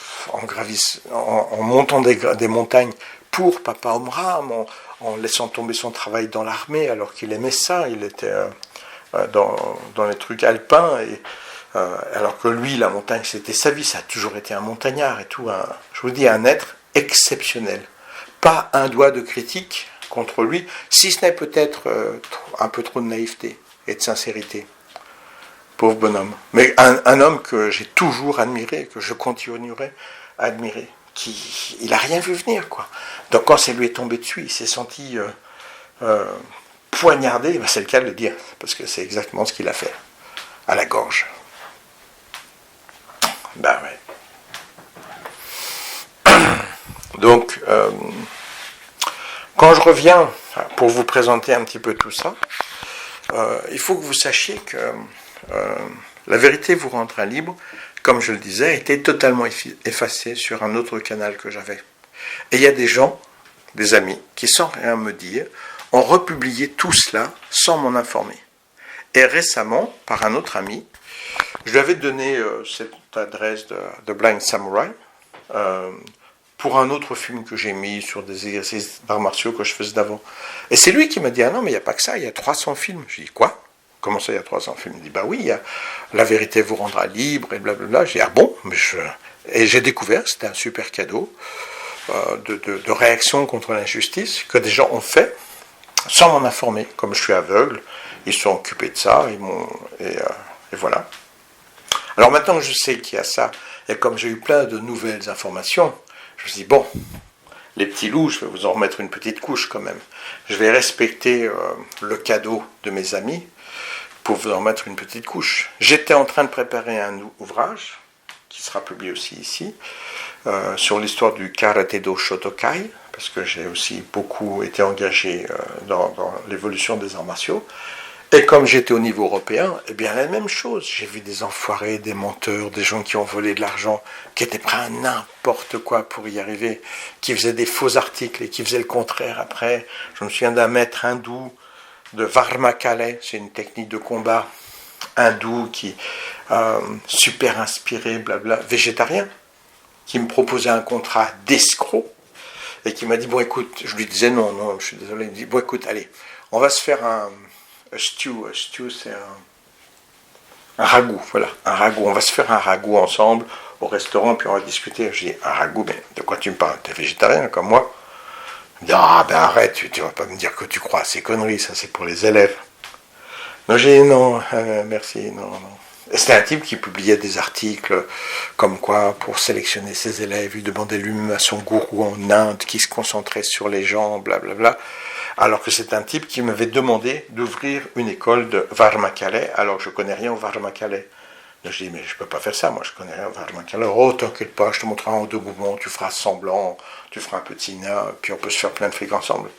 montant des montagnes pour Papa Omram, en laissant tomber son travail dans l'armée alors qu'il aimait ça, il était dans les trucs alpins, alors que lui, la montagne, c'était sa vie, ça a toujours été un montagnard et tout. Je vous dis, un être exceptionnel. Pas un doigt de critique contre lui, si ce n'est peut-être un peu trop de naïveté et de sincérité. Pauvre bonhomme. Mais un homme que j'ai toujours admiré, que je continuerai à admirer. Il n'a rien vu venir, quoi. Donc quand ça lui est tombé dessus, il s'est senti poignardé, c'est le cas de le dire, parce que c'est exactement ce qu'il a fait, à la gorge. Ouais. Donc, quand je reviens pour vous présenter un petit peu tout ça, il faut que vous sachiez que la vérité vous rendra libre, comme je le disais, a été totalement effacée sur un autre canal que j'avais. Et il y a des gens, des amis, qui sans rien me dire, ont republié tout cela sans m'en informer. Et récemment, par un autre ami, je lui avais donné cette adresse de Blind Samurai pour un autre film que j'ai mis sur des exercices d'arts martiaux que je faisais d'avant. Et c'est lui qui m'a dit « Ah non, mais il n'y a pas que ça, il y a 300 films. » Je dis « Quoi ? Comment ça, il y a 300 films ?» Il dit « Bah oui, il y a La vérité vous rendra libre, et blablabla. » Je dis « Ah bon ?» Et j'ai découvert, c'était un super cadeau de réaction contre l'injustice que des gens ont fait sans m'en informer. Comme je suis aveugle, ils se sont occupés de ça, et voilà. Alors maintenant que je sais qu'il y a ça, et comme j'ai eu plein de nouvelles informations, je me suis dit, bon, les petits loups, je vais vous en remettre une petite couche quand même. Je vais respecter le cadeau de mes amis pour vous en mettre une petite couche. J'étais en train de préparer un ouvrage, qui sera publié aussi ici, sur l'histoire du Karaté-do Shotokai, parce que j'ai aussi beaucoup été engagé dans l'évolution des arts martiaux. Et comme j'étais au niveau européen, eh bien la même chose. J'ai vu des enfoirés, des menteurs, des gens qui ont volé de l'argent, qui étaient prêts à n'importe quoi pour y arriver, qui faisaient des faux articles et qui faisaient le contraire après. Je me souviens d'un maître hindou de Varmakale, c'est une technique de combat hindou qui super inspiré, blabla, végétarien, qui me proposait un contrat d'escroc et qui m'a dit, bon écoute, je lui disais non, je suis désolé, il me dit, bon écoute, allez, on va se faire un stew, c'est un ragoût, voilà, un ragoût. On va se faire un ragoût ensemble au restaurant, puis on va discuter. Je dis, un ragoût, mais de quoi tu me parles? T'es végétarien comme moi? Il me dit, ah ben arrête, tu vas pas me dire que tu crois à ces conneries, ça c'est pour les élèves. Non, j'ai dit non, merci, non. Et c'était un type qui publiait des articles comme quoi, pour sélectionner ses élèves, il demandait lui-même à son gourou en Inde qui se concentrait sur les gens, blablabla. Alors que c'est un type qui m'avait demandé d'ouvrir une école de Varmakale, alors que je ne connais rien au Varmakale. Je dis, mais je peux pas faire ça, moi je connais rien. Enfin, alors, oh, t'inquiète pas, je te montrerai en deux mouvements, tu feras semblant, tu feras un petit nain, puis on peut se faire plein de fric ensemble.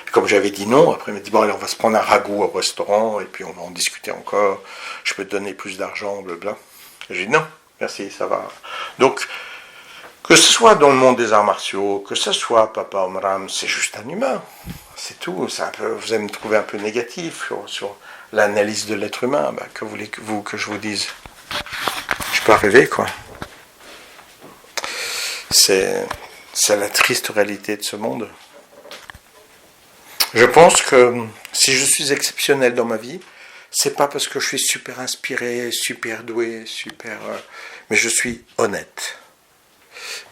Et comme j'avais dit non, après il m'a dit, bon, allez, on va se prendre un ragoût au restaurant, et puis on va en discuter encore, je peux te donner plus d'argent, blabla. J'ai dit non, merci, ça va. Donc, que ce soit dans le monde des arts martiaux, que ce soit Papa Omram, c'est juste un humain. C'est tout. C'est un peu, vous allez me trouver un peu négatif sur l'analyse de l'être humain. Ben, que voulez-vous que je vous dise? Je peux rêver, quoi. C'est la triste réalité de ce monde. Je pense que si je suis exceptionnel dans ma vie, c'est pas parce que je suis super inspiré, super doué, mais je suis honnête.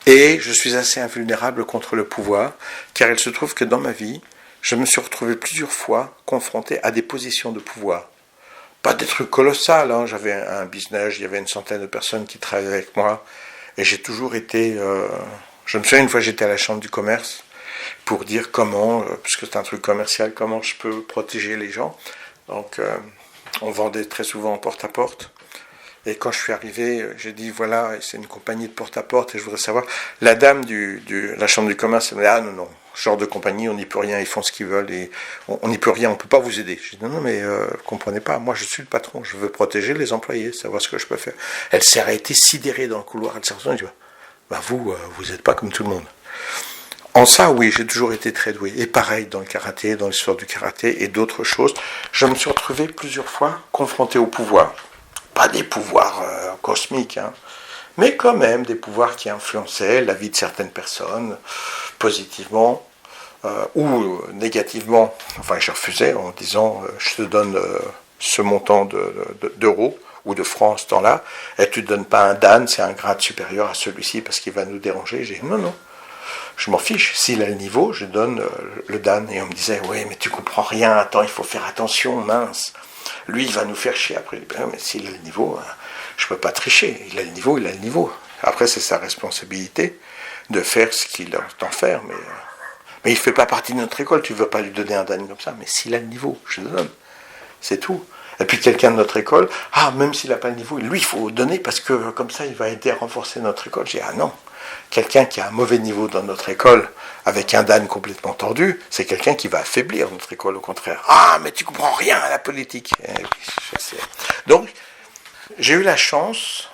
Et je suis assez invulnérable contre le pouvoir, car il se trouve que dans ma vie, je me suis retrouvé plusieurs fois confronté à des positions de pouvoir. Pas des trucs colossaux, hein. J'avais un business, il y avait une centaine de personnes qui travaillaient avec moi, et j'ai toujours été... je me souviens une fois j'étais à la chambre du commerce, pour dire comment, puisque c'est un truc commercial, comment je peux protéger les gens. Donc on vendait très souvent en porte-à-porte. Et quand je suis arrivé, j'ai dit voilà, c'est une compagnie de porte-à-porte et je voudrais savoir, la dame de la chambre du commerce, elle m'a dit ah non, ce genre de compagnie, on n'y peut rien, ils font ce qu'ils veulent et on n'y peut rien, on ne peut pas vous aider. J'ai dit non, mais vous comprenez pas, moi je suis le patron, je veux protéger les employés, savoir ce que je peux faire. Elle s'est arrêtée sidérée dans le couloir, elle s'est retournée et dit bah vous n'êtes pas comme tout le monde. En ça, oui, j'ai toujours été très doué. Et pareil dans le karaté, dans l'histoire du karaté et d'autres choses. Je me suis retrouvé plusieurs fois confronté au pouvoir. Pas des pouvoirs cosmiques, hein, mais quand même des pouvoirs qui influençaient la vie de certaines personnes, positivement ou négativement. Enfin, je refusais en disant je te donne ce montant d'euros ou de francs ce temps-là, et tu ne donnes pas un dan, c'est un grade supérieur à celui-ci parce qu'il va nous déranger. J'ai dit non. Je m'en fiche, s'il a le niveau, je donne le dan. Et on me disait, ouais, mais tu comprends rien, attends, il faut faire attention, mince. Lui, il va nous faire chier après. Ben, mais s'il a le niveau, je ne peux pas tricher. Il a le niveau, il a le niveau. Après, c'est sa responsabilité de faire ce qu'il a d'en faire. Mais il ne fait pas partie de notre école, tu ne veux pas lui donner un dan comme ça. Mais s'il a le niveau, je le donne. C'est tout. Et puis quelqu'un de notre école, même s'il n'a pas le niveau, lui, il faut donner parce que comme ça, il va aider à renforcer notre école. J'ai dit, non. Quelqu'un qui a un mauvais niveau dans notre école, avec un dan complètement tordu, c'est quelqu'un qui va affaiblir notre école, au contraire. Ah, mais tu comprends rien à la politique. Donc, j'ai eu la chance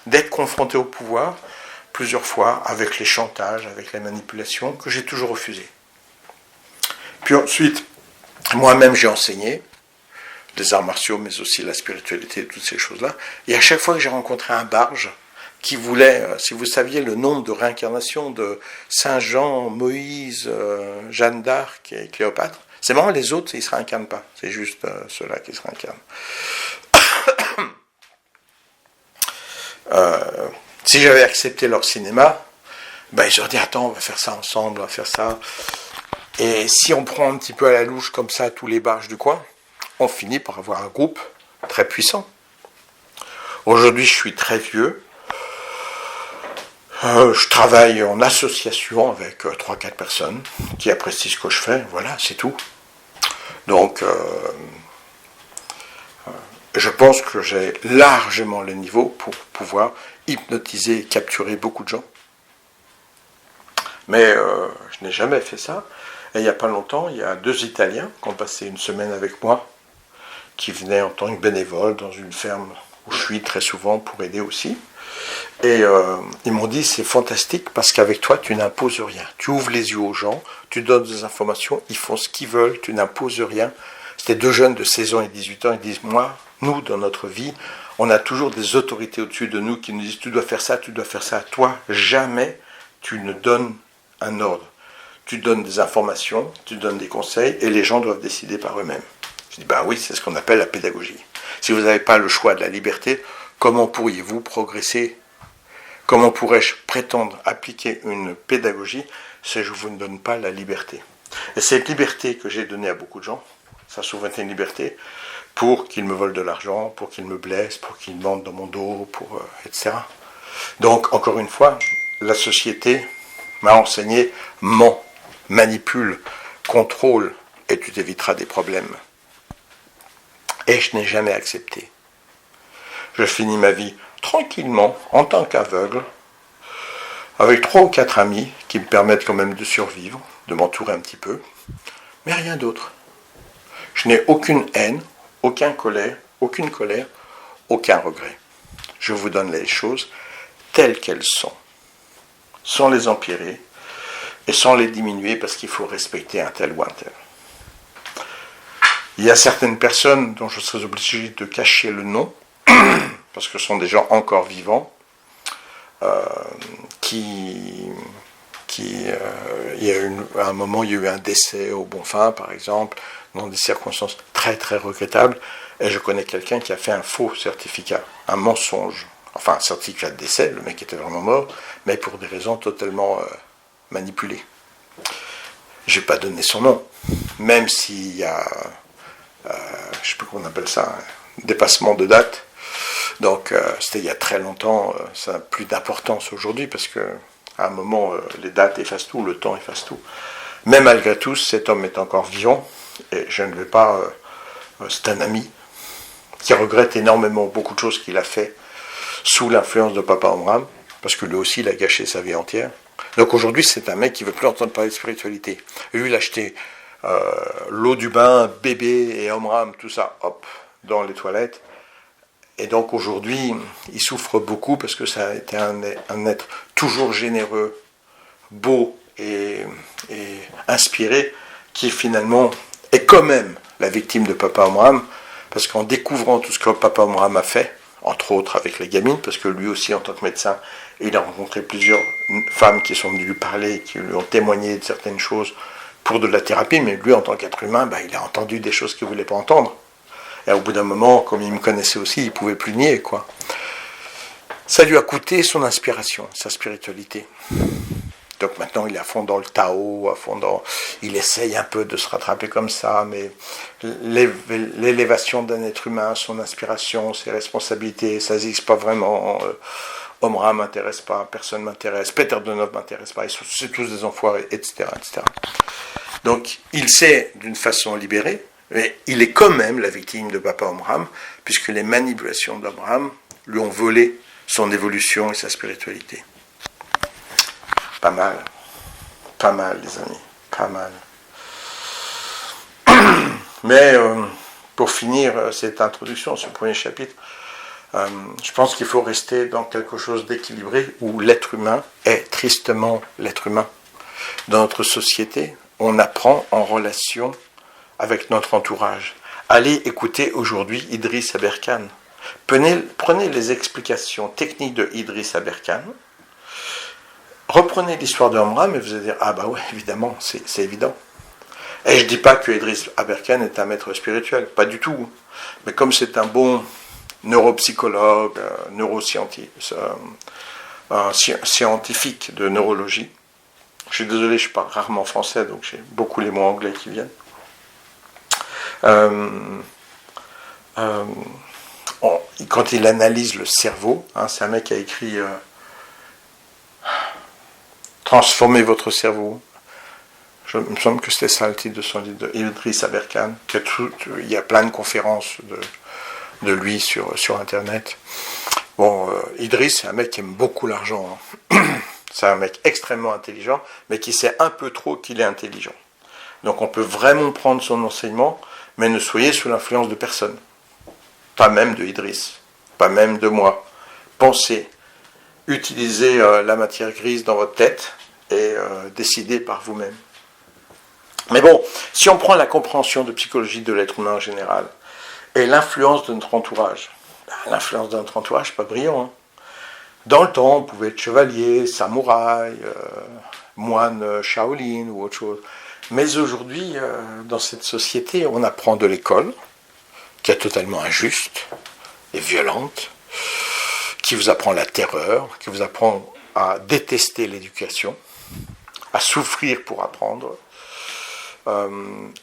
d'être confronté au pouvoir plusieurs fois, avec les chantages, avec les manipulations, que j'ai toujours refusé. Puis ensuite, moi-même, j'ai enseigné des arts martiaux, mais aussi la spiritualité, toutes ces choses-là. Et à chaque fois que j'ai rencontré un barge, qui voulait, si vous saviez le nombre de réincarnations de Saint Jean, Moïse, Jeanne d'Arc et Cléopâtre, c'est marrant, les autres, ils ne se réincarnent pas. C'est juste ceux-là qui se réincarnent. Si j'avais accepté leur cinéma, ils auraient dit, attends, on va faire ça ensemble, on va faire ça. Et si on prend un petit peu à la louche comme ça tous les barges du coin, on finit par avoir un groupe très puissant. Aujourd'hui, je suis très vieux. Je travaille en association avec 3-4 personnes qui apprécient ce que je fais, voilà, c'est tout. Donc, je pense que j'ai largement le niveau pour pouvoir hypnotiser et capturer beaucoup de gens. Mais je n'ai jamais fait ça. Et il n'y a pas longtemps, il y a 2 Italiens qui ont passé une semaine avec moi, qui venaient en tant que bénévoles dans une ferme où je suis très souvent pour aider aussi. Et ils m'ont dit, c'est fantastique parce qu'avec toi, tu n'imposes rien. Tu ouvres les yeux aux gens, tu donnes des informations, ils font ce qu'ils veulent, tu n'imposes rien. C'était 2 jeunes de 16 ans et 18 ans, ils disent, moi, nous, dans notre vie, on a toujours des autorités au-dessus de nous qui nous disent, tu dois faire ça, tu dois faire ça. Toi, jamais tu ne donnes un ordre. Tu donnes des informations, tu donnes des conseils, et les gens doivent décider par eux-mêmes. Je dis, oui, c'est ce qu'on appelle la pédagogie. Si vous n'avez pas le choix de la liberté, comment pourriez-vous progresser? Comment pourrais-je prétendre appliquer une pédagogie si je ne vous donne pas la liberté? Et cette liberté que j'ai donnée à beaucoup de gens, ça a souvent été une liberté pour qu'ils me volent de l'argent, pour qu'ils me blessent, pour qu'ils mentent dans mon dos, etc. Donc, encore une fois, la société m'a enseigné, ment, manipule, contrôle, et tu t'éviteras des problèmes. Et je n'ai jamais accepté. je finis ma vie tranquillement, en tant qu'aveugle, avec 3 ou 4 amis qui me permettent quand même de survivre, de m'entourer un petit peu, mais rien d'autre. Je n'ai aucune haine, aucune colère, aucun regret. Je vous donne les choses telles qu'elles sont, sans les empirer et sans les diminuer parce qu'il faut respecter un tel ou un tel. Il y a certaines personnes dont je serais obligé de cacher le nom, parce que ce sont des gens encore vivants, à un moment, il y a eu un décès au Bonfim, par exemple, dans des circonstances très très regrettables, et je connais quelqu'un qui a fait un faux certificat, un mensonge, enfin un certificat de décès, le mec était vraiment mort, mais pour des raisons totalement manipulées. Je n'ai pas donné son nom, même s'il y a, je ne sais plus comment on appelle ça, un dépassement de date. Donc c'était il y a très longtemps, ça n'a plus d'importance aujourd'hui, parce que à un moment, les dates effacent tout, le temps efface tout. Mais malgré tout, cet homme est encore vivant, et je ne vais pas... c'est un ami qui regrette énormément beaucoup de choses qu'il a fait sous l'influence de Papa Omram, parce que lui aussi, il a gâché sa vie entière. Donc aujourd'hui, c'est un mec qui ne veut plus entendre parler de spiritualité. Lui, il a acheté l'eau du bain, bébé et Omram, tout ça, hop, dans les toilettes. Et donc aujourd'hui, il souffre beaucoup parce que ça a été un être toujours généreux, beau et inspiré, qui finalement est quand même la victime de Papa Omram, parce qu'en découvrant tout ce que Papa Omram a fait, entre autres avec les gamines, parce que lui aussi en tant que médecin, il a rencontré plusieurs femmes qui sont venues lui parler, qui lui ont témoigné de certaines choses pour de la thérapie, mais lui en tant qu'être humain, il a entendu des choses qu'il ne voulait pas entendre. Et au bout d'un moment, comme il me connaissait aussi, il ne pouvait plus nier, quoi. Ça lui a coûté son inspiration, sa spiritualité. Donc maintenant, il est à fond dans le Tao, il essaye un peu de se rattraper comme ça, mais l'élévation d'un être humain, son inspiration, ses responsabilités, ça n'existe pas vraiment. Omra ne m'intéresse pas, personne ne m'intéresse, Peter Donov ne m'intéresse pas, c'est tous des enfoirés, etc., etc. Donc, il s'est, d'une façon libérée, mais il est quand même la victime de Papa Omram, puisque les manipulations d'Omram lui ont volé son évolution et sa spiritualité. Pas mal, les amis, pas mal. Mais pour finir cette introduction, ce premier chapitre, je pense qu'il faut rester dans quelque chose d'équilibré où l'être humain est tristement l'être humain. Dans notre société, on apprend en relation avec notre entourage. Allez écouter aujourd'hui Idriss Aberkan. Prenez les explications techniques de Idriss Aberkan, reprenez l'histoire de Omram et vous allez dire « Ah bah ouais, évidemment, c'est évident ». Et je ne dis pas que Idriss Aberkan est un maître spirituel, pas du tout. Mais comme c'est un bon neuropsychologue, scientifique de neurologie, je suis désolé, je parle rarement français, donc j'ai beaucoup les mots anglais qui viennent. Quand il analyse le cerveau, c'est un mec qui a écrit Transformez votre cerveau. Il me semble que c'était ça le titre de son livre, de Idriss Aberkan. Il y a plein de conférences de lui sur Internet. Bon, Idriss, c'est un mec qui aime beaucoup l'argent. C'est un mec extrêmement intelligent, mais qui sait un peu trop qu'il est intelligent. Donc on peut vraiment prendre son enseignement, mais ne soyez sous l'influence de personne. Pas même de Idriss, pas même de moi. Pensez, utilisez la matière grise dans votre tête et décidez par vous-même. Mais bon, si on prend la compréhension de psychologie de l'être humain en général, et l'influence de notre entourage, l'influence de notre entourage, c'est pas brillant. Dans le temps, on pouvait être chevalier, samouraï, moine Shaolin ou autre chose. Mais aujourd'hui, dans cette société, on apprend de l'école, qui est totalement injuste et violente, qui vous apprend la terreur, qui vous apprend à détester l'éducation, à souffrir pour apprendre.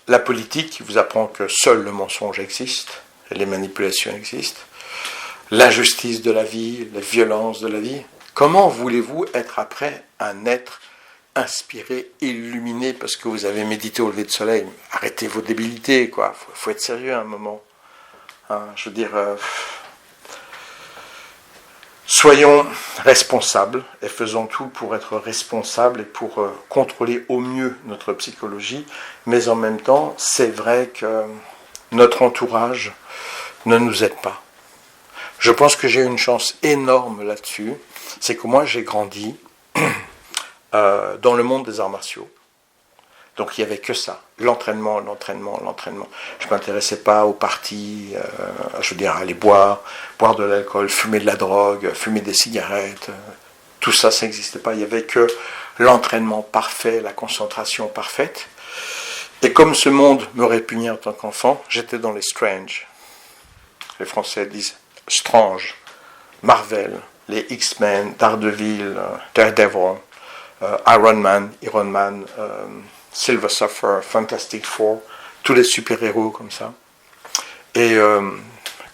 La politique qui vous apprend que seul le mensonge existe, et les manipulations existent. L'injustice de la vie, la violence de la vie. Comment voulez-vous être après un être inspiré, illuminé, parce que vous avez médité au lever de soleil? Arrêtez vos débilités, quoi. Faut être sérieux à un moment. Je veux dire, Soyons responsables et faisons tout pour être responsables et pour contrôler au mieux notre psychologie, mais en même temps, c'est vrai que notre entourage ne nous aide pas. Je pense que j'ai une chance énorme là-dessus, c'est que moi j'ai grandi dans le monde des arts martiaux. Donc il n'y avait que ça, l'entraînement. Je ne m'intéressais pas aux parties, je veux dire, aller boire de l'alcool, fumer de la drogue, fumer des cigarettes. Tout ça, ça n'existait pas. Il n'y avait que l'entraînement parfait, la concentration parfaite. Et comme ce monde me répugnait en tant qu'enfant, j'étais dans les strange. Les Français disent strange, Marvel, les X-Men, Daredevil, Daredevil, Iron Man, Silver Surfer, Fantastic Four, tous les super-héros comme ça. Et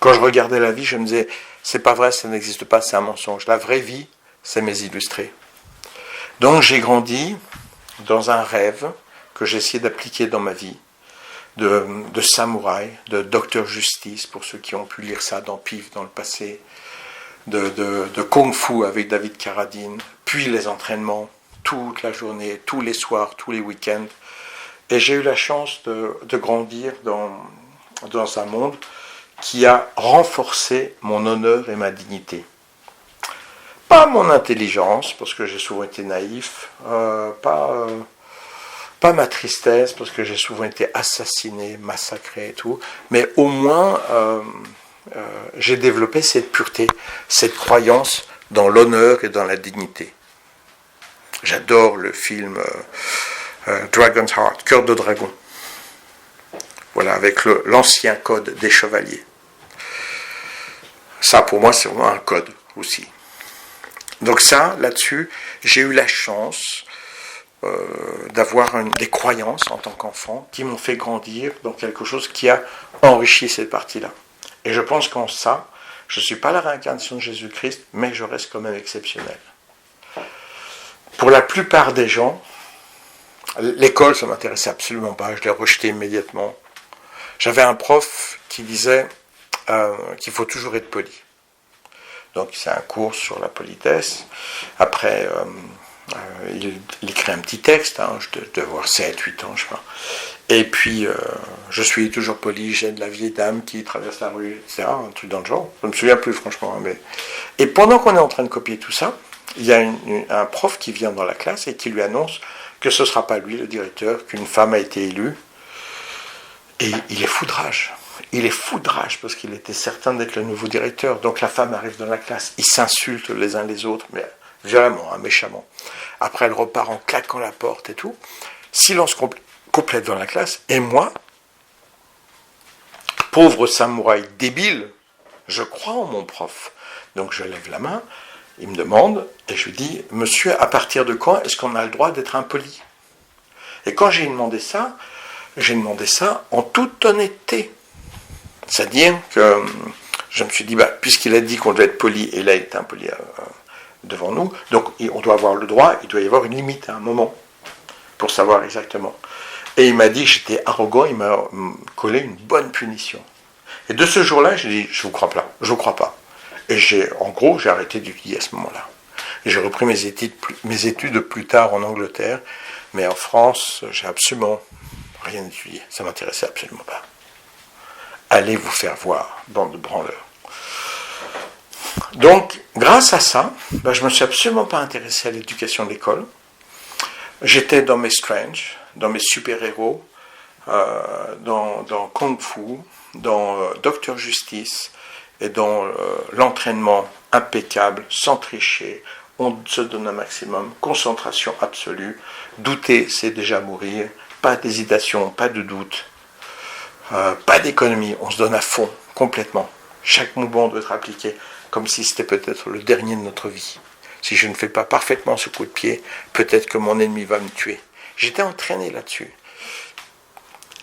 quand je regardais la vie, je me disais, c'est pas vrai, ça n'existe pas, c'est un mensonge. La vraie vie, c'est mes illustrés. Donc j'ai grandi dans un rêve que j'ai essayé d'appliquer dans ma vie, de samouraï, de docteur justice, pour ceux qui ont pu lire ça dans PIF dans le passé, de kung-fu avec David Carradine, puis les entraînements, toute la journée, tous les soirs, tous les week-ends. Et j'ai eu la chance de grandir dans un monde qui a renforcé mon honneur et ma dignité. Pas mon intelligence, parce que j'ai souvent été naïf, pas ma tristesse, parce que j'ai souvent été assassiné, massacré et tout, mais au moins j'ai développé cette pureté, cette croyance dans l'honneur et dans la dignité. J'adore le film Dragon's Heart, Cœur de dragon. Voilà, avec l'ancien code des chevaliers. Ça, pour moi, c'est vraiment un code aussi. Donc ça, là-dessus, j'ai eu la chance d'avoir des croyances en tant qu'enfant qui m'ont fait grandir dans quelque chose qui a enrichi cette partie-là. Et je pense qu'en ça, je ne suis pas la réincarnation de Jésus-Christ, mais je reste quand même exceptionnel. Pour la plupart des gens, l'école, ça ne m'intéressait absolument pas, je l'ai rejeté immédiatement. J'avais un prof qui disait qu'il faut toujours être poli. Donc c'est un cours sur la politesse. Après, il écrit un petit texte, je devais avoir 7, 8 ans, je sais pas. Et puis, je suis toujours poli, j'aide la vieille dame qui traverse la rue, etc. Un truc dans le genre. Je ne me souviens plus, franchement. Mais... Et pendant qu'on est en train de copier tout ça, il y a un prof qui vient dans la classe et qui lui annonce que ce ne sera pas lui le directeur, qu'une femme a été élue. Et il est foudrage. Il est foudrage parce qu'il était certain d'être le nouveau directeur. Donc la femme arrive dans la classe, ils s'insultent les uns les autres, mais violemment, méchamment. Après, elle repart en claquant la porte et tout. Silence complet dans la classe. Et moi, pauvre samouraï débile, je crois en mon prof. Donc je lève la main. Il me demande, et je lui dis, monsieur, à partir de quand est-ce qu'on a le droit d'être impoli? Et quand j'ai demandé ça en toute honnêteté. C'est-à-dire que je me suis dit, puisqu'il a dit qu'on devait être poli, et là il est impoli devant nous, donc on doit avoir le droit, il doit y avoir une limite à un moment, pour savoir exactement. Et il m'a dit que j'étais arrogant, il m'a collé une bonne punition. Et de ce jour-là, j'ai dit, je vous crois pas. Et j'ai arrêté d'étudier à ce moment-là. Et j'ai repris mes études plus tard en Angleterre, mais en France, j'ai absolument rien étudié. Ça m'intéressait absolument pas. Allez vous faire voir, bande de branleurs. Donc, grâce à ça, je me suis absolument pas intéressé à l'éducation de l'école. J'étais dans mes strange, dans mes super-héros, dans Kung Fu, dans Docteur Justice, et dans l'entraînement impeccable, sans tricher, on se donne un maximum, concentration absolue, douter c'est déjà mourir, pas d'hésitation, pas de doute, pas d'économie, on se donne à fond, complètement. Chaque mouvement doit être appliqué comme si c'était peut-être le dernier de notre vie. Si je ne fais pas parfaitement ce coup de pied, peut-être que mon ennemi va me tuer. J'étais entraîné là-dessus.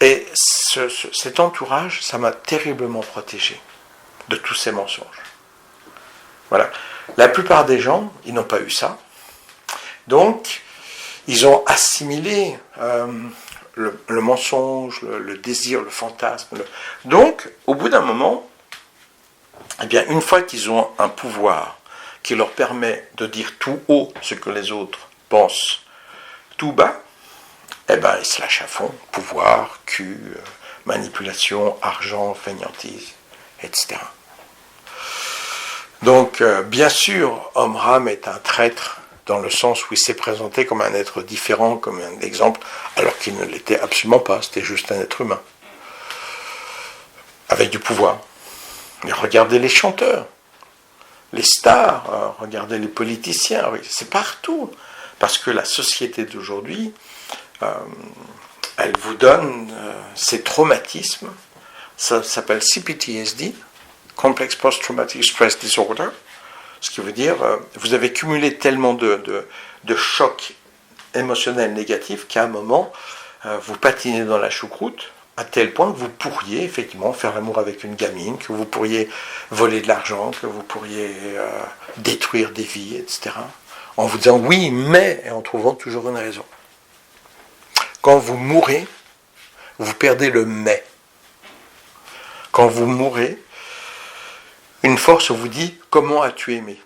Et cet entourage, ça m'a terriblement protégé de tous ces mensonges. Voilà. La plupart des gens, ils n'ont pas eu ça. Donc, ils ont assimilé le mensonge, le désir, le fantasme. Donc, au bout d'un moment, eh bien, une fois qu'ils ont un pouvoir, qui leur permet de dire tout haut ce que les autres pensent tout bas, eh ben, ils se lâchent à fond. Pouvoir, cul, manipulation, argent, fainéantise, etc. Donc, bien sûr, Omram est un traître dans le sens où il s'est présenté comme un être différent, comme un exemple, alors qu'il ne l'était absolument pas, c'était juste un être humain, avec du pouvoir. Mais regardez les chanteurs, les stars, regardez les politiciens, c'est partout. Parce que la société d'aujourd'hui, elle vous donne ces traumatismes, ça s'appelle CPTSD, Complex Post-Traumatic Stress Disorder, ce qui veut dire vous avez cumulé tellement de chocs émotionnels négatifs qu'à un moment, vous patinez dans la choucroute, à tel point que vous pourriez effectivement faire l'amour avec une gamine, que vous pourriez voler de l'argent, que vous pourriez détruire des vies, etc. En vous disant oui, mais, et en trouvant toujours une raison. Quand vous mourrez, vous perdez le mais. Quand vous mourrez, une force vous dit comment as-tu aimé.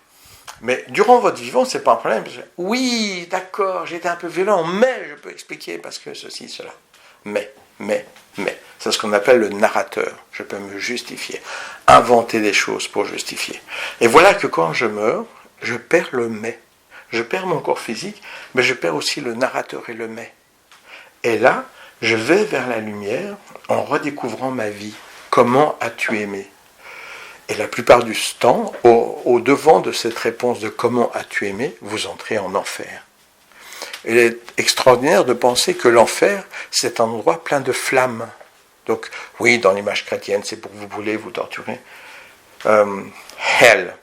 Mais durant votre vivant, c'est pas un problème. Oui, d'accord, j'étais un peu violent, mais je peux expliquer parce que ceci, cela. Mais. C'est ce qu'on appelle le narrateur. Je peux me justifier. Inventer des choses pour justifier. Et voilà que quand je meurs, je perds le mais. Je perds mon corps physique, mais je perds aussi le narrateur et le mais. Et là, je vais vers la lumière en redécouvrant ma vie. Comment as-tu aimé ? Et la plupart du temps, au devant de cette réponse de comment as-tu aimé, vous entrez en enfer. Il est extraordinaire de penser que l'enfer, c'est un endroit plein de flammes. Donc, oui, dans l'image chrétienne, c'est pour vous brûler, vous torturer. Hell,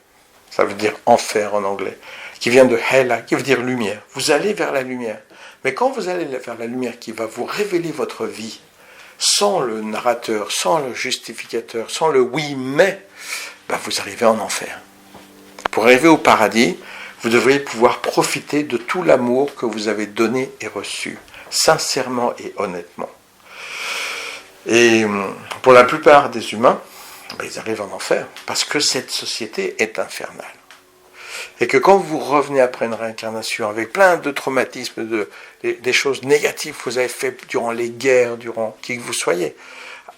ça veut dire enfer en anglais, qui vient de hella, qui veut dire lumière. Vous allez vers la lumière. Mais quand vous allez vers la lumière qui va vous révéler votre vie, sans le narrateur, sans le justificateur, sans le oui mais, vous arrivez en enfer. Pour arriver au paradis, vous devriez pouvoir profiter de tout l'amour que vous avez donné et reçu, sincèrement et honnêtement. Et pour la plupart des humains, ils arrivent en enfer, parce que cette société est infernale. Et que quand vous revenez après une réincarnation avec plein de traumatismes, des choses négatives que vous avez faites durant les guerres, durant qui que vous soyez,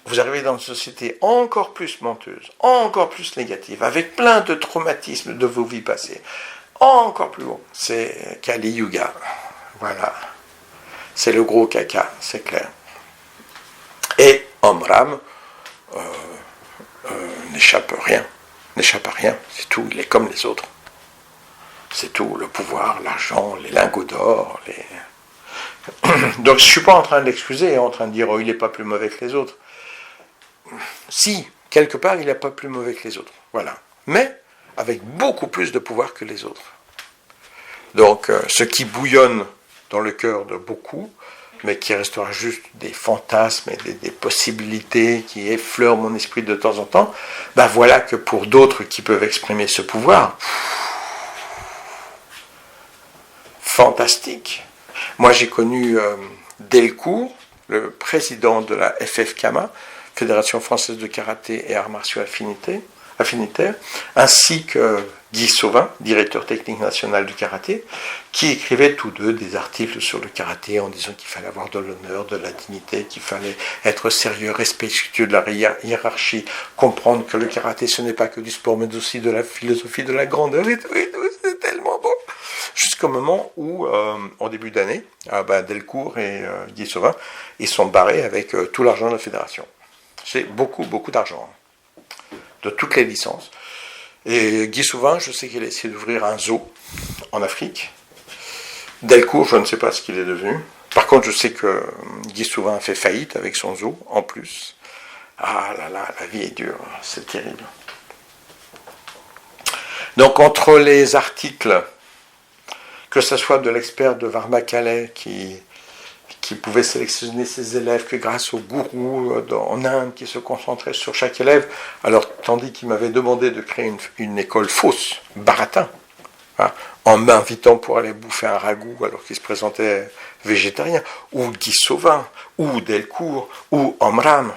vous arrivez dans une société encore plus menteuse, encore plus négative, avec plein de traumatismes de vos vies passées, encore plus haut. C'est Kali Yuga. Voilà. C'est le gros caca, c'est clair. Et Omram n'échappe à rien, c'est tout, il est comme les autres. C'est tout, le pouvoir, l'argent, les lingots d'or. Donc je ne suis pas en train de l'excuser, en train de dire il n'est pas plus mauvais que les autres. Si, quelque part, il n'est pas plus mauvais que les autres. Voilà. Mais avec beaucoup plus de pouvoir que les autres. Donc ce qui bouillonne dans le cœur de beaucoup, mais qui restera juste des fantasmes et des possibilités qui effleurent mon esprit de temps en temps, voilà que pour d'autres qui peuvent exprimer ce pouvoir, fantastique. Moi, j'ai connu Delcourt, le président de la FFKMA, Fédération Française de Karaté et Arts Martiaux Affinitaires, ainsi que Guy Sauvin, directeur technique national du karaté, qui écrivaient tous deux des articles sur le karaté en disant qu'il fallait avoir de l'honneur, de la dignité, qu'il fallait être sérieux, respectueux de la hiérarchie, comprendre que le karaté ce n'est pas que du sport, mais aussi de la philosophie, de la grandeur, et tout, c'est tellement beau. Jusqu'au moment où, en début d'année, Delcourt et Guy Sauvin, ils sont barrés avec tout l'argent de la fédération. C'est beaucoup, beaucoup d'argent, de toutes les licences. Et Guy Sauvin, je sais qu'il a essayé d'ouvrir un zoo en Afrique. Delcourt, je ne sais pas ce qu'il est devenu. Par contre, je sais que Guy Sauvin a fait faillite avec son zoo, en plus. Ah là là, la vie est dure, c'est terrible. Donc, entre les articles, que ce soit de l'expert de Varma-Calais qui pouvait sélectionner ses élèves que grâce au gourou en Inde qui se concentrait sur chaque élève, alors tandis qu'il m'avait demandé de créer une école fausse, baratin, en m'invitant pour aller bouffer un ragoût alors qu'il se présentait végétarien, ou Guy Sauvin, ou Delcourt, ou Omram.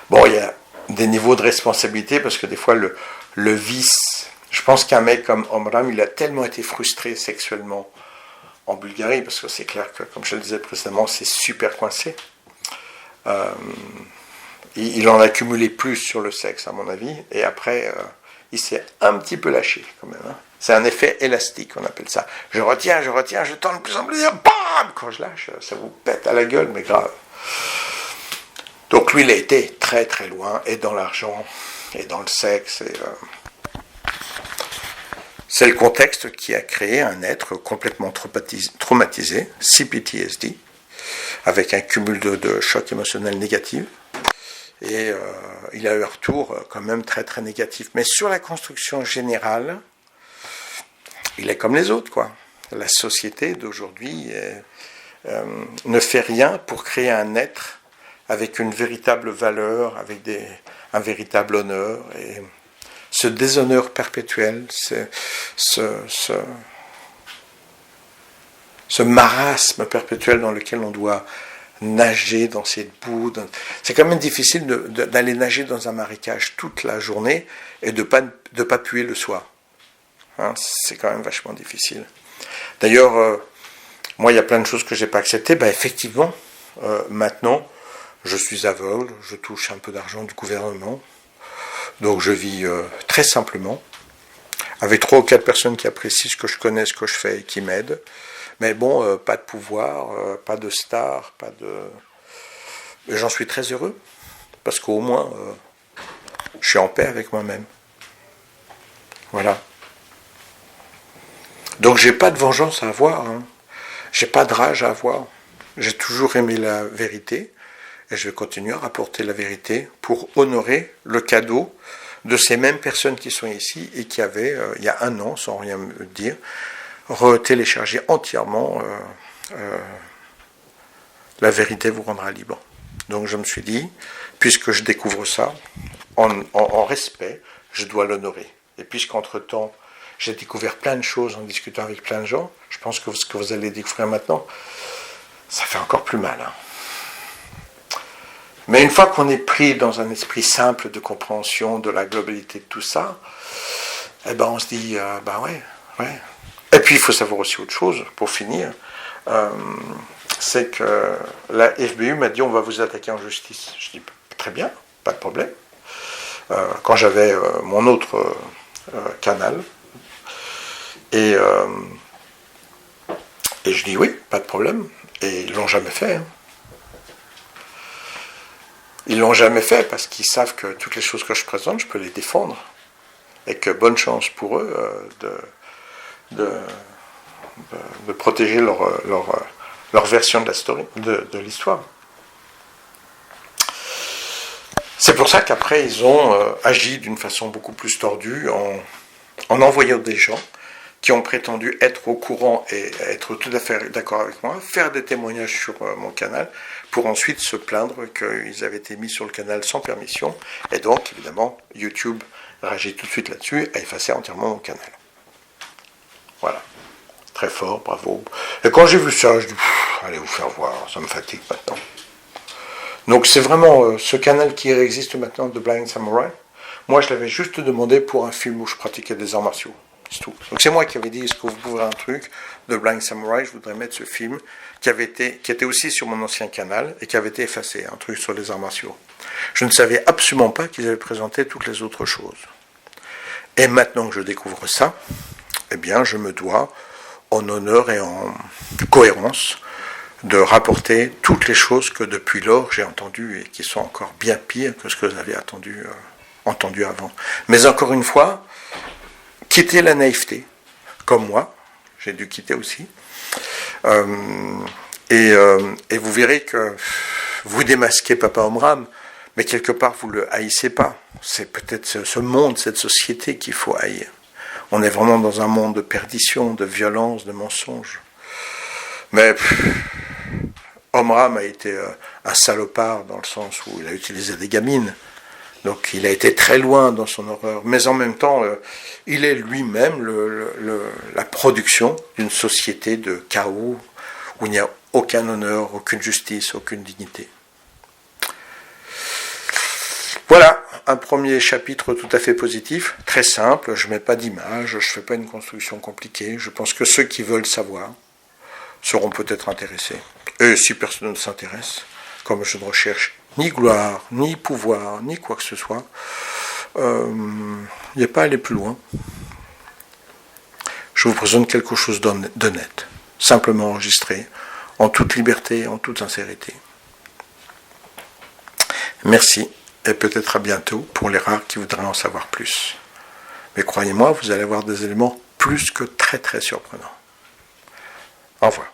Bon, il y a des niveaux de responsabilité parce que des fois le vice, Je pense qu'un mec comme Omram, il a tellement été frustré sexuellement en Bulgarie, parce que c'est clair que, comme je le disais précédemment, c'est super coincé. Il en a cumulé plus sur le sexe, à mon avis, et après, il s'est un petit peu lâché, quand même. Hein. C'est un effet élastique, on appelle ça. Je retiens, je tends de plus en plus, bam! Quand je lâche, ça vous pète à la gueule, mais grave. Donc lui, il a été très très loin, et dans l'argent, et dans le sexe, et... C'est le contexte qui a créé un être complètement traumatisé, CPTSD, avec un cumul de chocs émotionnels négatifs. Et il a eu un retour quand même très très négatif. Mais sur la construction générale, il est comme les autres, quoi. La société d'aujourd'hui ne fait rien pour créer un être avec une véritable valeur, avec un véritable honneur. Et ce déshonneur perpétuel, ce marasme perpétuel dans lequel on doit nager dans cette boue. C'est quand même difficile d'aller nager dans un marécage toute la journée et de pas puer le soir. Hein, c'est quand même vachement difficile. D'ailleurs, moi, il y a plein de choses que je n'ai pas acceptées. Ben, effectivement, maintenant, je suis aveugle, je touche un peu d'argent du gouvernement. Donc je vis très simplement, avec 3 ou 4 personnes qui apprécient ce que je connais, ce que je fais et qui m'aident. Mais bon, pas de pouvoir, pas de star, pas de... Et j'en suis très heureux, parce qu'au moins, je suis en paix avec moi-même. Voilà. Donc j'ai pas de vengeance à avoir, hein. J'ai pas de rage à avoir. J'ai toujours aimé la vérité. Et je vais continuer à rapporter la vérité pour honorer le cadeau de ces mêmes personnes qui sont ici et qui avaient, il y a 1 an, sans rien me dire, retéléchargé entièrement La vérité vous rendra libre. Donc je me suis dit, puisque je découvre ça, en respect, je dois l'honorer. Et puisqu'entre-temps, j'ai découvert plein de choses en discutant avec plein de gens, je pense que ce que vous allez découvrir maintenant, ça fait encore plus mal, hein. Mais une fois qu'on est pris dans un esprit simple de compréhension de la globalité de tout ça, eh ben on se dit, ouais. Et puis il faut savoir aussi autre chose, pour finir, c'est que la FBU m'a dit on va vous attaquer en justice. Je dis très bien, pas de problème. Quand j'avais mon autre canal, et je dis oui, pas de problème. Et ils l'ont jamais fait, hein. Ils l'ont jamais fait parce qu'ils savent que toutes les choses que je présente, je peux les défendre. Et que bonne chance pour eux de protéger leur version de la story, de l'histoire. C'est pour ça qu'après, ils ont agi d'une façon beaucoup plus tordue en envoyant des gens qui ont prétendu être au courant et être tout à fait d'accord avec moi, faire des témoignages sur mon canal, pour ensuite se plaindre qu'ils avaient été mis sur le canal sans permission, et donc, évidemment, YouTube réagit tout de suite là-dessus, a effacé entièrement mon canal. Voilà. Très fort, bravo. Et quand j'ai vu ça, je dis, allez vous faire voir, ça me fatigue maintenant. Donc c'est vraiment ce canal qui existe maintenant de Blind Samurai. Moi, je l'avais juste demandé pour un film où je pratiquais des arts martiaux. C'est tout. Donc c'est moi qui avais dit, est-ce que vous pouvez un truc de Blind Samurai, je voudrais mettre ce film qui était aussi sur mon ancien canal et qui avait été effacé, un truc sur les arts martiaux. Je ne savais absolument pas qu'ils avaient présenté toutes les autres choses. Et maintenant que je découvre ça, eh bien je me dois, en honneur et en cohérence, de rapporter toutes les choses que depuis lors j'ai entendues et qui sont encore bien pires que ce que vous avez entendu avant. Mais encore une fois, quitter la naïveté, comme moi, j'ai dû quitter aussi, et vous verrez que vous démasquez Papa Omram, mais quelque part vous ne le haïssez pas. C'est peut-être ce monde, cette société qu'il faut haïr. On est vraiment dans un monde de perdition, de violence, de mensonges. Mais Omram a été un salopard dans le sens où il a utilisé des gamines. Donc il a été très loin dans son horreur. Mais en même temps, il est lui-même la production d'une société de chaos où il n'y a aucun honneur, aucune justice, aucune dignité. Voilà, un premier chapitre tout à fait positif, très simple, je ne mets pas d'image, je ne fais pas une construction compliquée, je pense que ceux qui veulent savoir seront peut-être intéressés. Et si personne ne s'intéresse, comme je ne recherche ni gloire, ni pouvoir, ni quoi que ce soit, il n'y a pas à aller plus loin. Je vous présente quelque chose d'honnête, simplement enregistré, en toute liberté, en toute sincérité. Merci, et peut-être à bientôt pour les rares qui voudraient en savoir plus. Mais croyez-moi, vous allez avoir des éléments plus que très très surprenants. Au revoir.